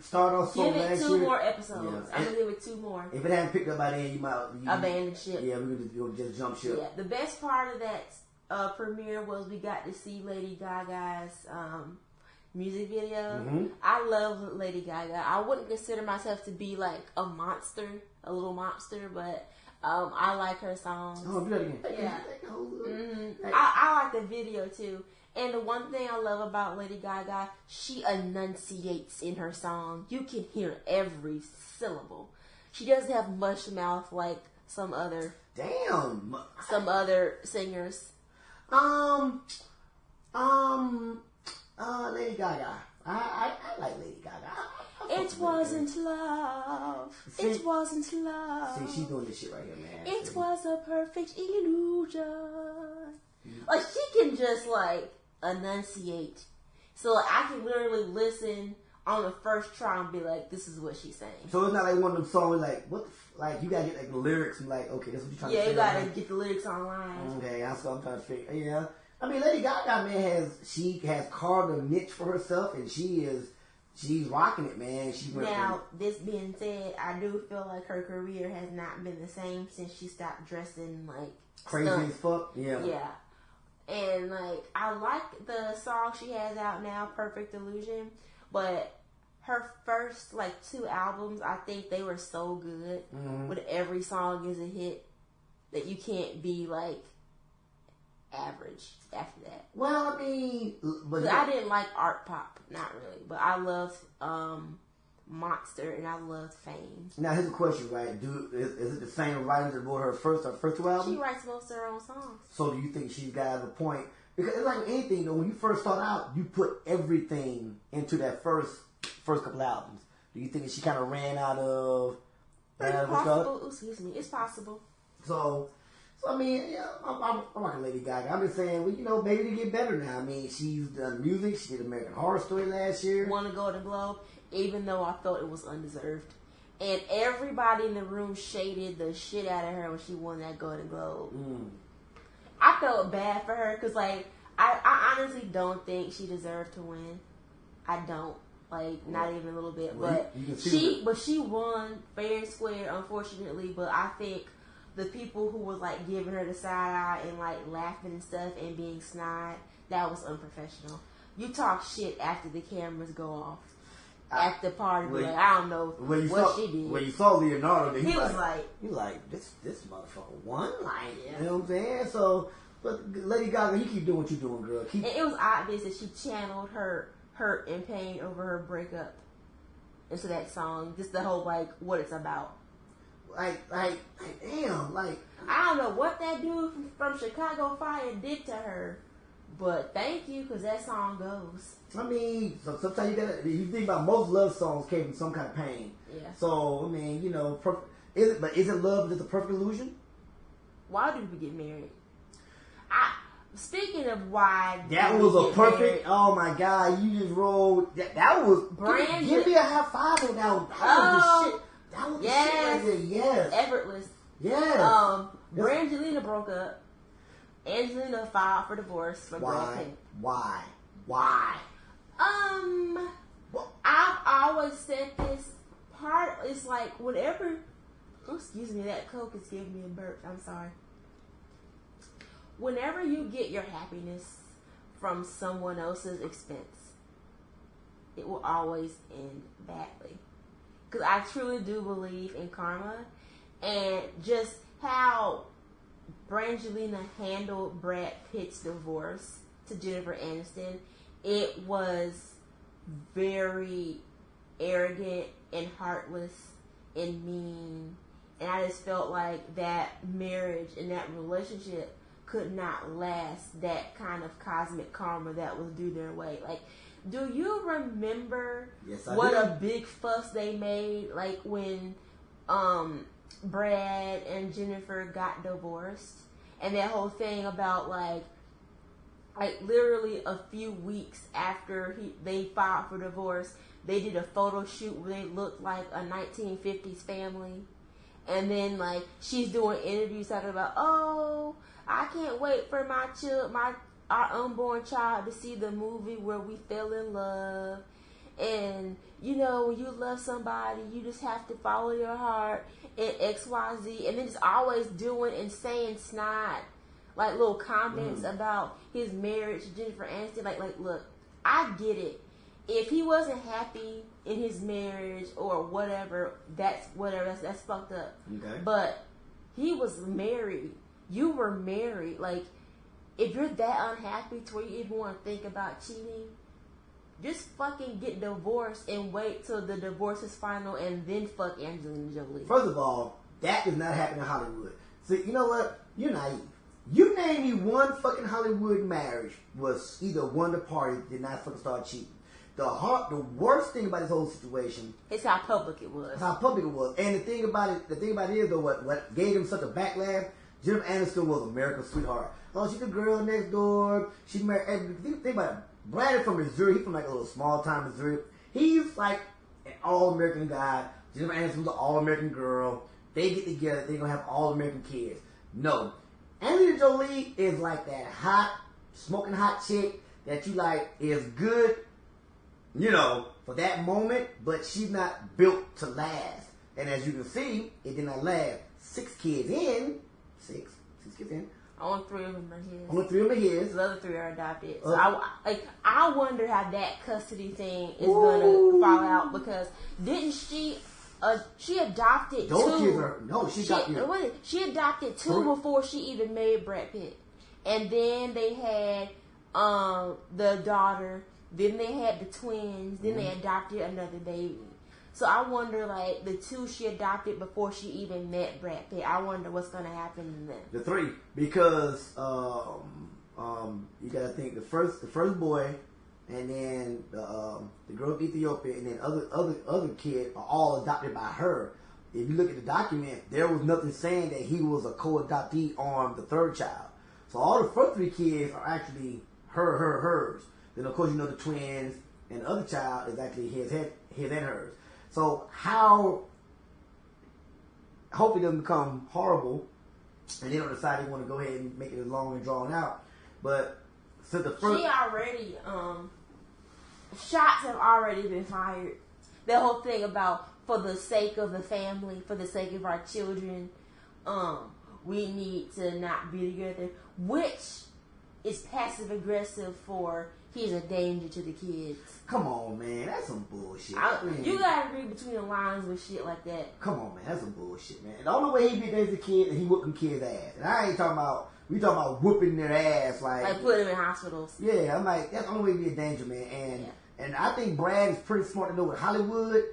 start off so give it 2 more episodes. Yeah. I'm gonna give it 2 more. If it hadn't picked up by then, you might abandon ship. Yeah, we're gonna just jump ship. Yeah, the best part of that premiere was we got to see Lady Gaga's music video. Mm-hmm. I love Lady Gaga. I wouldn't consider myself to be like a little monster, but I like her songs. Oh, do that again. Yeah. Mm-hmm. I like the video too. And the one thing I love about Lady Gaga, she enunciates in her song. You can hear every syllable. She doesn't have mush mouth like some other singers. Lady Gaga. I like Lady Gaga. It wasn't love. It wasn't love. See, she's doing this shit right here, man. It was a perfect illusion. Like, she can just, like, enunciate. So, like, I can literally listen on the first try and be like, this is what she's saying. So, it's not like one of them songs like, what the like, you gotta get, like, the lyrics and, like, okay, that's what you're trying to say. Yeah, you gotta get the lyrics online. Okay, that's what I'm trying to figure. Yeah. I mean, Lady Gaga, man, she has carved a niche for herself, and she's rocking it, man. This being said, I do feel like her career has not been the same since she stopped dressing like crazy as fuck. Yeah. Yeah. And like, I like the song she has out now, Perfect Illusion, but her first like 2 albums, I think they were so good. Mm-hmm. But every song is a hit that you can't be like average after that. Well, I mean, but I didn't like art pop, not really, but I loved Monster and I loved Fame. Now here's a question, right? Is it the same writers that wrote her first 2 albums? She writes most of her own songs. So do you think she's got a point? Because it's like anything though, when you first start out, you put everything into that first couple albums. Do you think that she kind of ran out of? It's possible. Excuse me. It's possible. So I mean, yeah, I'm rocking Lady Gaga. I'm just saying, well, you know, maybe to get better now. I mean, she's done music. She did American Horror Story last year. Won a Golden Globe, even though I thought it was undeserved. And everybody in the room shaded the shit out of her when she won that Golden Globe. I felt bad for her because, like, I honestly don't think she deserved to win. I don't. Like, not even a little bit. Well, but she won fair and square, unfortunately. But I think the people who was like giving her the side eye and like laughing and stuff and being snide, that was unprofessional. You talk shit after the cameras go off at the party. I don't know what she did. When you saw Leonardo, he was like, this motherfucker won. Like, you know what I'm saying? So, but Lady Gaga, you keep doing what you're doing, girl. And it was obvious that she channeled her hurt and pain over her breakup into that song. Just the whole like what it's about. Like, damn, like I don't know what that dude from Chicago Fire did to her, but thank you, because that song goes. I mean, so sometimes you think about most love songs came from some kind of pain. Yeah. So I mean, you know, isn't love just a perfect illusion? Why do we get married? Speaking of why, that was a perfect. Married, oh my God, you just rolled. That was. Give me a high five on that one. That was the shit. That was the shit right there. Yes. Effortless. Yes. Brangelina broke up. Angelina filed for divorce for Brad Pitt. Why? I've always said this. Part is like whenever. Oh, excuse me, that Coke is giving me a burp. I'm sorry. Whenever you get your happiness from someone else's expense, it will always end badly. Because I truly do believe in karma, and just how Brangelina handled Brad Pitt's divorce to Jennifer Aniston, it was very arrogant and heartless and mean. And I just felt like that marriage and that relationship could not last that kind of cosmic karma that was due their way. Like, do you remember what a big fuss they made, like when Brad and Jennifer got divorced, and that whole thing about like literally a few weeks after they filed for divorce, they did a photo shoot where they looked like a 1950s family. And then, like, she's doing interviews talking about, oh, I can't wait for our unborn child to see the movie where we fell in love. And, you know, when you love somebody, you just have to follow your heart and XYZ. And then just always doing and saying snide, like, little comments about his marriage to Jennifer Aniston. Like, look, I get it. If he wasn't happy in his marriage or whatever, that's fucked up. Okay. But he was married. You were married. Like, if you're that unhappy to where you even want to think about cheating, just fucking get divorced and wait till the divorce is final and then fuck Angelina Jolie. First of all, that does not happen in Hollywood. See, you know what? You're naive. You name me one fucking Hollywood marriage was either one of the parties did not fucking start cheating. The worst thing about this whole situation is how public it was. And the thing about it is though, what gave him such a backlash, Jennifer Aniston was America's sweetheart. Oh, she's the girl next door. She married. Think about it. Brad is from Missouri. He's from like a little small town Missouri. He's like an all-American guy. Jennifer Aniston's an all-American girl. They get together. They're gonna have all-American kids. No, Angelina Jolie is like that hot, smoking hot chick that you like is good, you know, for that moment, but she's not built to last. And as you can see, it did not last. Six kids in. Only 3 of them are his. Only 3 of them are his. The other 3 are adopted. So I wonder how that custody thing is gonna fall out, because didn't she adopted those 2? Kids are she adopted 2 before she even married Brad Pitt, and then they had the daughter. Then they had the twins. Then they adopted another baby. So I wonder, like, the 2 she adopted before she even met Brad Pitt. I wonder what's going to happen to them. The 3, because you got to think the first boy, and then the girl from Ethiopia, and then other kid are all adopted by her. If you look at the document, there was nothing saying that he was a co-adoptee on the 3rd child. So all the first 3 kids are actually hers. Then of course you know the twins, and the other child is actually his and hers. So hopefully it doesn't become horrible, and they don't decide they want to go ahead and make it long and drawn out. But since the first, she already shots have already been fired. The whole thing about, for the sake of the family, for the sake of our children, we need to not be together, which is passive aggressive for he's a danger to the kids. Come on, man. That's some bullshit. You gotta read between the lines with shit like that. Come on, man. That's some bullshit, man. The only way he be against the kids is he whoop them kids' ass. And I ain't talking about, we talking about whooping their ass. Like put them in hospitals. Yeah, I'm like, that's the only way to be a danger, man. And I think Brad is pretty smart to know with Hollywood.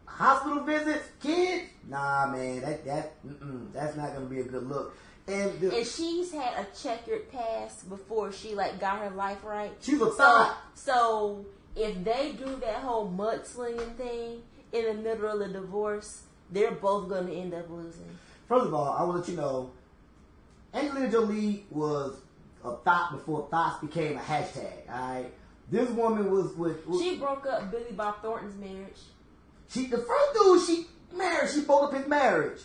Hospital visits, kids? Nah, man. That's not going to be a good look. And she's had a checkered past before she got her life right. She's a thought. So if they do that whole mudslinging thing in the middle of the divorce, they're both going to end up losing. First of all, I want to let you know, Angelina Jolie was a thought before thoughts became a hashtag. All right, this woman was she broke up Billy Bob Thornton's marriage. The first dude she married, she broke up his marriage.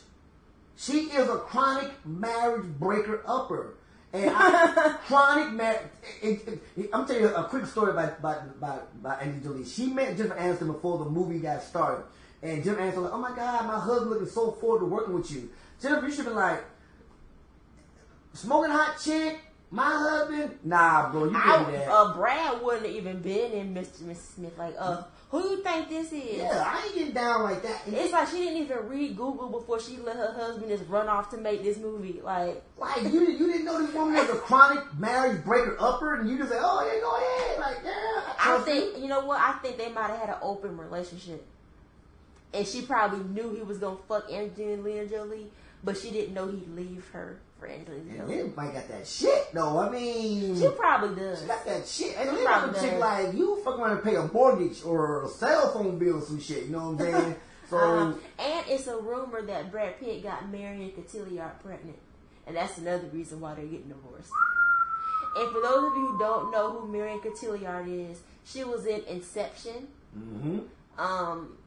She is a chronic marriage breaker upper. And chronic marriage. I'm telling you a quick story about Angelina Jolie. She met Jennifer Aniston before the movie got started. And Jennifer Aniston was like, oh my God, my husband looking so forward to working with you. Jennifer, you should be like, smoking hot chick, my husband? Nah, bro, you can't do that. Brad wouldn't have even been in Mr. and Mrs. Smith. Like, who you think this is? Yeah, I ain't getting down like that. It's like she didn't even read Google before she let her husband just run off to make this movie. Like you didn't know this woman was a chronic marriage breaker upper, and you just say, oh yeah, go ahead. Like, yeah. I think, you know what? I think they might have had an open relationship. And she probably knew he was going to fuck Angelina Jolie, but she didn't know he'd leave her for Angelina Jolie. And might got that shit, though. I mean... She probably does. She got that shit. And then probably chick like, you fucking want to pay a mortgage or a cell phone bill or some shit, you know what I'm saying? So... and it's a rumor that Brad Pitt got Marion Cotillard pregnant. And that's another reason why they're getting divorced. And for those of you who don't know who Marion Cotillard is, she was in Inception. Mm-hmm.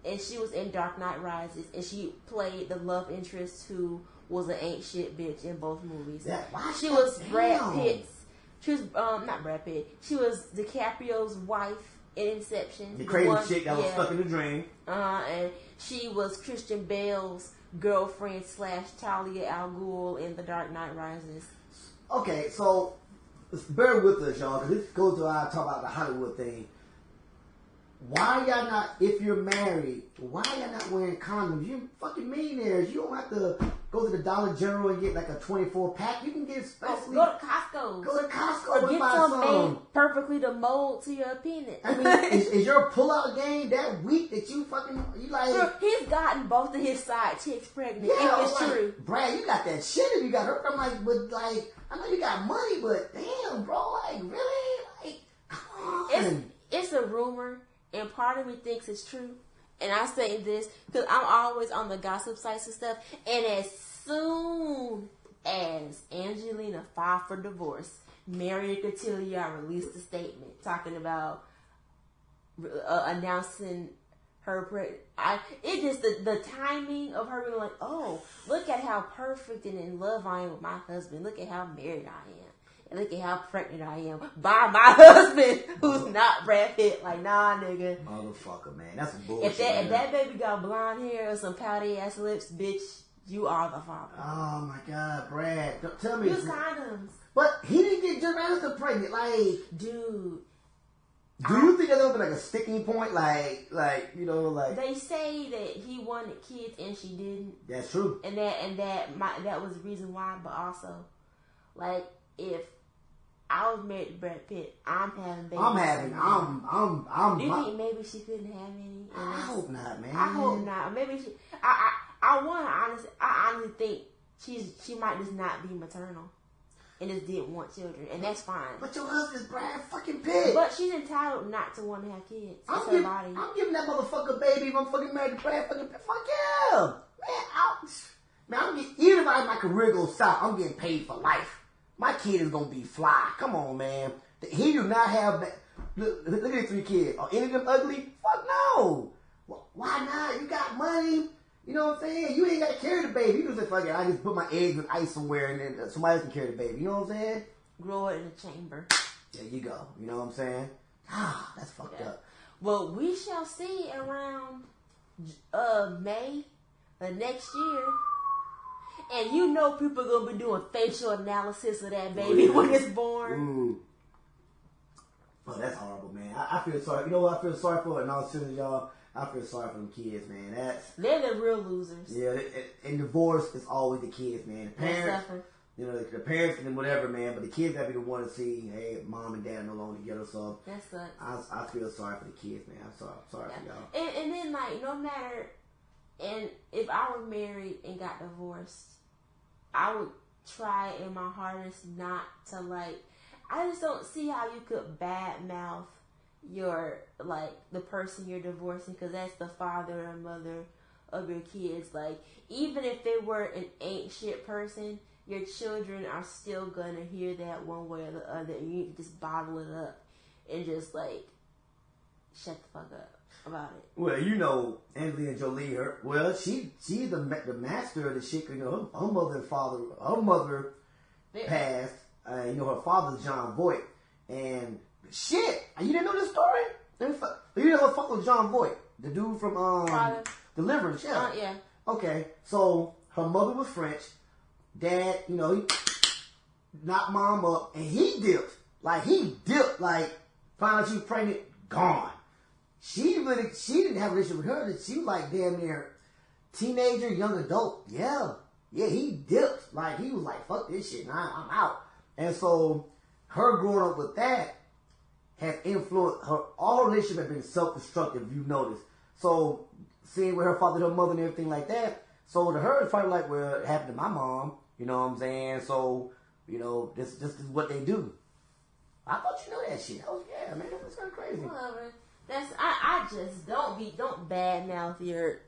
And she was in Dark Knight Rises, and she played the love interest who was an ain't shit bitch in both movies. She was Brad Pitt's. She was not Brad Pitt. She was DiCaprio's wife in Inception. The crazy chick that was stuck in the drain. And she was Christian Bale's girlfriend / Talia al Ghul in The Dark Knight Rises. Okay, so bear with us, y'all, because this goes to our talk about the Hollywood thing. Why y'all not, if you're married, why y'all not wearing condoms? You're fucking millionaires. You don't have to go to the Dollar General and get like a 24 pack. You can get especially... Go to Costco. Go to Costco or and get buy some some. made perfectly to mold to your penis. I mean, is your pullout game that weak that you fucking... You like... Bro, he's gotten both of his side chicks pregnant. Yeah, if it's like, true. Brad, you got that shit if you got her. I'm like, but like, I know you got money, but damn, bro, like, really? Like, come on. It's a rumor. And part of me thinks it's true. And I say this because I'm always on the gossip sites and stuff. And as soon as Angelina filed for divorce, Marion Cotillard released a statement talking about announcing her it just the timing of her being like, oh, look at how perfect and in love I am with my husband. Look at how married I am. And look at how pregnant I am by my husband, who's not Brad Pitt. Like, nah, nigga. Motherfucker, man. That's some bullshit. If that baby got blonde hair or some pouty ass lips, bitch, you are the father. Oh my God, Brad. Tell me. Use condoms. But he didn't get Jennifer Aniston pregnant. Like, dude. Do you think that's like a sticking point? Like, you know, like. They say that he wanted kids and she didn't. That's true. And that was the reason why, but also, like, if I was married to Brad Pitt, I'm having babies. Do you think maybe she couldn't have any? I hope not, man. I hope not. Maybe she. I honestly think she might just not be maternal, and just didn't want children, and that's fine. But your husband's Brad fucking Pitt. But she's entitled not to want to have kids. It's her body. I'm giving that motherfucker a baby if I'm fucking married to Brad fucking Pitt. Fuck yeah, man. I'm getting, even if my career goes south, I'm getting paid for life. My kid is gonna be fly. Come on, man. He do not have that. Look at these 3 kids. Are any of them ugly? Fuck no. Why not? You got money. You know what I'm saying? You ain't got to carry the baby. You just say, fuck it, I just put my eggs in ice somewhere and then somebody else can carry the baby. You know what I'm saying? Grow it in a chamber. There you go. You know what I'm saying? Ah, that's fucked up. Well, we shall see around May of next year. And you know people are going to be doing facial analysis of that baby when it's born. Ooh. Oh, that's horrible, man. I feel sorry. You know what I feel sorry for? And all seriousness, y'all, I feel sorry for them kids, man. They're the real losers. Yeah, in divorce, it's always the kids, man. The parents, you know, the parents and whatever, man. But the kids got to be the one to see, hey, mom and dad are no longer together. So that sucks. I feel sorry for the kids, man. I'm sorry for y'all. And then, like, no matter, and if I were married and got divorced, I would try in my hardest not to, like, I just don't see how you could badmouth your, like, the person you're divorcing, because that's the father or mother of your kids. Like, even if they were an ain't shit person, your children are still gonna hear that one way or the other, and you need to just bottle it up and just, like, shut the fuck up about it. Well, you know, Angelina Jolie, she's the master of the shit. You know, her mother and father, her mother passed, her father's John Voight. And shit, you didn't know this story? You didn't know her father was John Voight, the dude from Deliverance, yeah. Yeah. Okay, so her mother was French. Dad, he knocked mom up, and he dipped. Like, found out she was pregnant, gone. She didn't have a relationship with her. She was like damn near teenager, young adult. Yeah, he dipped. Like, he was like, fuck this shit, I'm out. And so, her growing up with that has influenced her. All her relationships have been self-destructive, you've noticed. So, seeing with her father, her mother, and everything like that. So, to her, it's probably like, well, it happened to my mom. You know what I'm saying? So, this is what they do. I thought you know that shit. Yeah, man, that's kind of crazy. Whatever. I just don't badmouth your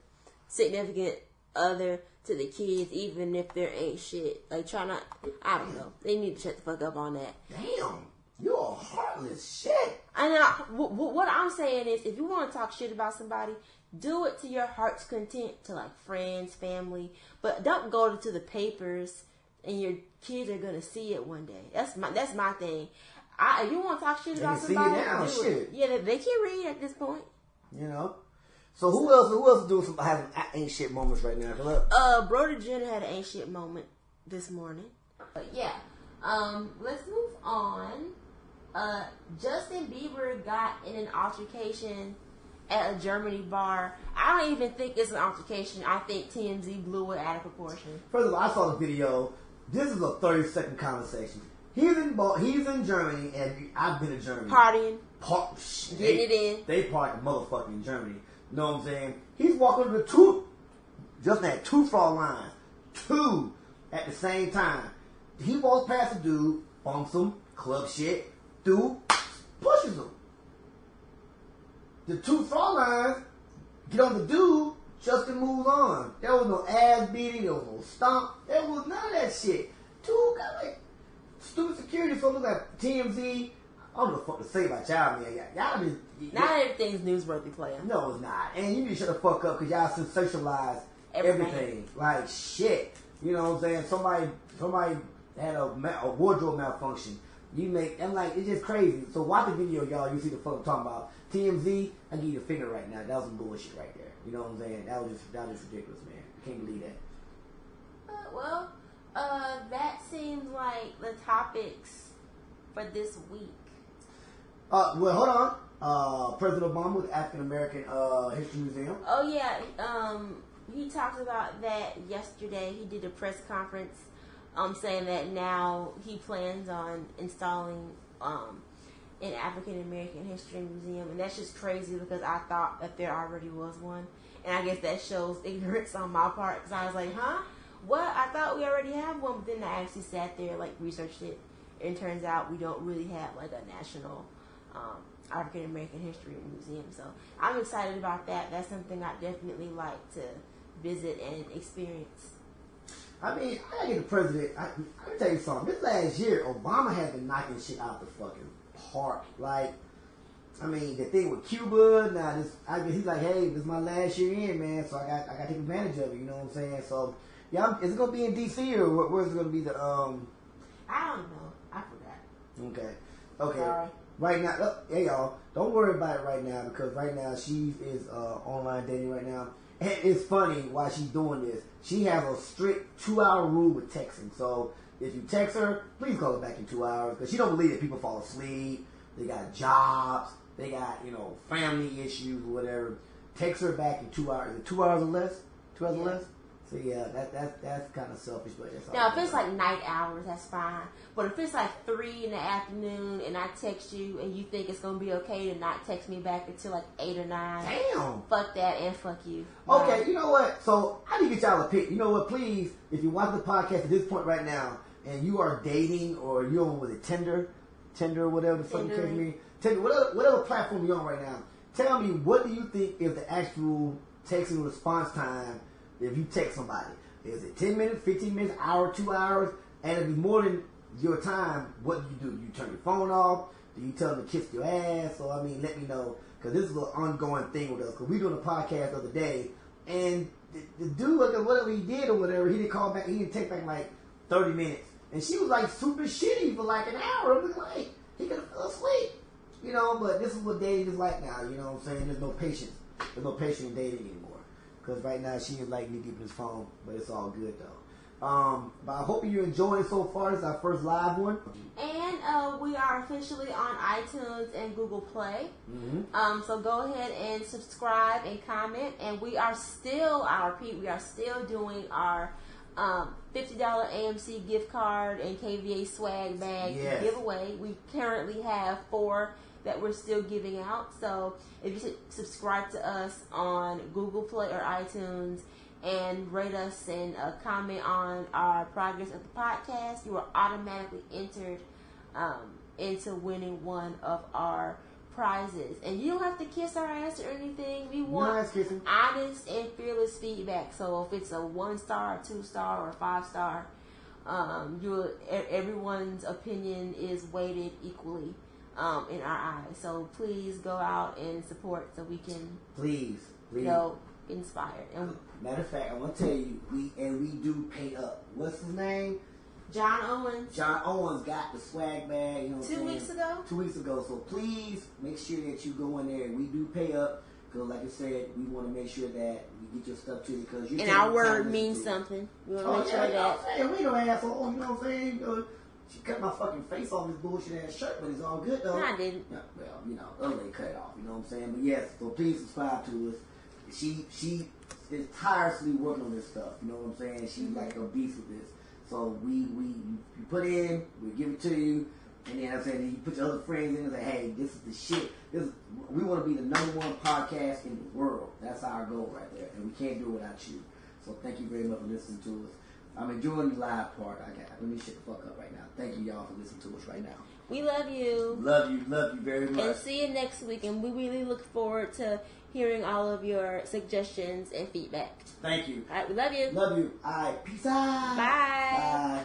significant other to the kids, even if there ain't shit. Like, I don't know. They need to shut the fuck up on that. Damn, you're a heartless shit. I know. What I'm saying is, if you want to talk shit about somebody, do it to your heart's content, to like friends, family, but don't go to the papers and your kids are gonna see it one day. That's my thing. If you want to talk shit about somebody, do it. Yeah, they can read at this point. So who else is doing some having ain't shit moments right now? Brody Jenner had an ain't shit moment this morning. But yeah, let's move on. Justin Bieber got in an altercation at a Germany bar. I don't even think it's an altercation. I think TMZ blew it out of proportion. First of all, I saw the video. This is a 30-second conversation. He's in Germany, and I've been to Germany. Partying. Getting it in. They party motherfucking in Germany. You know what I'm saying? He's walking to two. Justin had two frog lines. Two at the same time. He walks past the dude, bumps him, club shit. Dude pushes him. The two frog lines get on the dude. Justin moves on. There was no ass beating. There was no stomp. There was none of that shit. Dude got like stupid security. So look like TMZ. I don't know what the fuck to say about y'all, man. Y'all just... Not everything's newsworthy, player. No, it's not. And you need to shut the fuck up because y'all sensationalize everything. Like, shit. You know what I'm saying? Somebody had a wardrobe malfunction. I'm like, it's just crazy. So watch the video, y'all. You see the fuck I'm talking about. TMZ, I give you the finger right now. That was some bullshit right there. You know what I'm saying? That was just ridiculous, man. I can't believe that. That seems like the topics for this week. Well, hold on. President Obama with the African American History Museum. Oh yeah, he talked about that yesterday. He did a press conference, saying that now he plans on installing an African American History Museum, and that's just crazy because I thought that there already was one, and I guess that shows ignorance on my part because I was like, huh? What? I thought we already have one, but then I actually sat there, like, researched it, and it turns out we don't really have, like, a national African American History Museum. So I'm excited about that. That's something I definitely like to visit and experience. I mean, I gotta get the president. Let me tell you something. This last year, Obama has been knocking shit out the fucking park. Like, I mean, the thing with Cuba, he's like, hey, this is my last year in, man, so I got to take advantage of it, you know what I'm saying? So, yeah, is it going to be in D.C. or where's it going to be the, I don't know. I forgot. Okay. Sorry. Right now, hey, y'all, don't worry about it right now because right now she is online dating right now. And it's funny why she's doing this. She has a strict 2-hour rule with texting. So, if you text her, please call her back in 2 hours because she don't believe that people fall asleep. They got jobs. They got, family issues or whatever. Text her back in 2 hours. Is it 2 hours or less? 2 hours or less? So yeah, that's kind of selfish, but it's all now if it's like night hours, that's fine. But if it's like 3 in the afternoon and I text you and you think it's gonna be okay to not text me back until like 8 or 9, damn, fuck that and fuck you. Okay, Bye. You know what? So I need to get y'all a pick. You know what? Please, if you watch the podcast at this point right now and you are dating or you're on Tinder, whatever the fuck you call me, Tinder, whatever platform you're on right now. Tell me, what do you think is the actual texting response time? If you text somebody, is it 10 minutes, 15 minutes, hour, 2 hours? And if it's more than your time, what do? You turn your phone off? Do you tell them to kiss your ass? So, I mean, let me know. Because this is an ongoing thing with us. Because we doing a podcast the other day. And the dude, whatever he did or whatever, he didn't call back. He didn't text back in like 30 minutes. And she was like super shitty for like an hour. I'm like, he could have fell asleep. You know, but this is what dating is like now. You know what I'm saying? There's no patience. There's no patience in dating anymore. Because right now she is like knee deep in his phone. But it's all good though. But I hope you're enjoying it so far. This is our first live one. And we are officially on iTunes and Google Play. Mm-hmm. So go ahead and subscribe and comment. And we are still, we are still doing our $50 AMC gift card and KVA swag bag giveaway. We currently have 4 that we're still giving out. So if you subscribe to us on Google Play or iTunes and rate us and comment on our progress of the podcast, you are automatically entered into winning one of our prizes. And you don't have to kiss our ass or anything. We want honest and fearless feedback. So if it's a 1-star, 2-star, or 5-star, everyone's opinion is weighted equally in our eyes. So please go out and support so we can please. Inspired. And matter of fact, I want to tell you, we do pay up. What's his name? John Owens. John Owens got the swag bag. You know what 2 weeks ago. 2 weeks ago. So please make sure that you go in there. We do pay up because, like I said, we want to make sure that we get your stuff to you because and our word means something. We want to make sure that. We no asshole. You know what I'm saying? She cut my fucking face off this bullshit ass shirt, but it's all good though. No, I didn't. Yeah, well, you know, other lady cut it off. You know what I'm saying? But yes, so please subscribe to us. She is tirelessly working on this stuff. You know what I'm saying? She's like a beast with this. So we put in, we give it to you, and then I'm saying you put your other friends in and say, hey, this is the shit. We want to be the #1 podcast in the world. That's our goal right there, and we can't do it without you. So thank you very much for listening to us. I'm enjoying the live part. Let me shut the fuck up right now. Thank you y'all for listening to us right now. We love you. Love you very much. And see you next week. And we really look forward to hearing all of your suggestions and feedback. Thank you. All right, we love you. Love you. All right, peace out. Bye. Bye.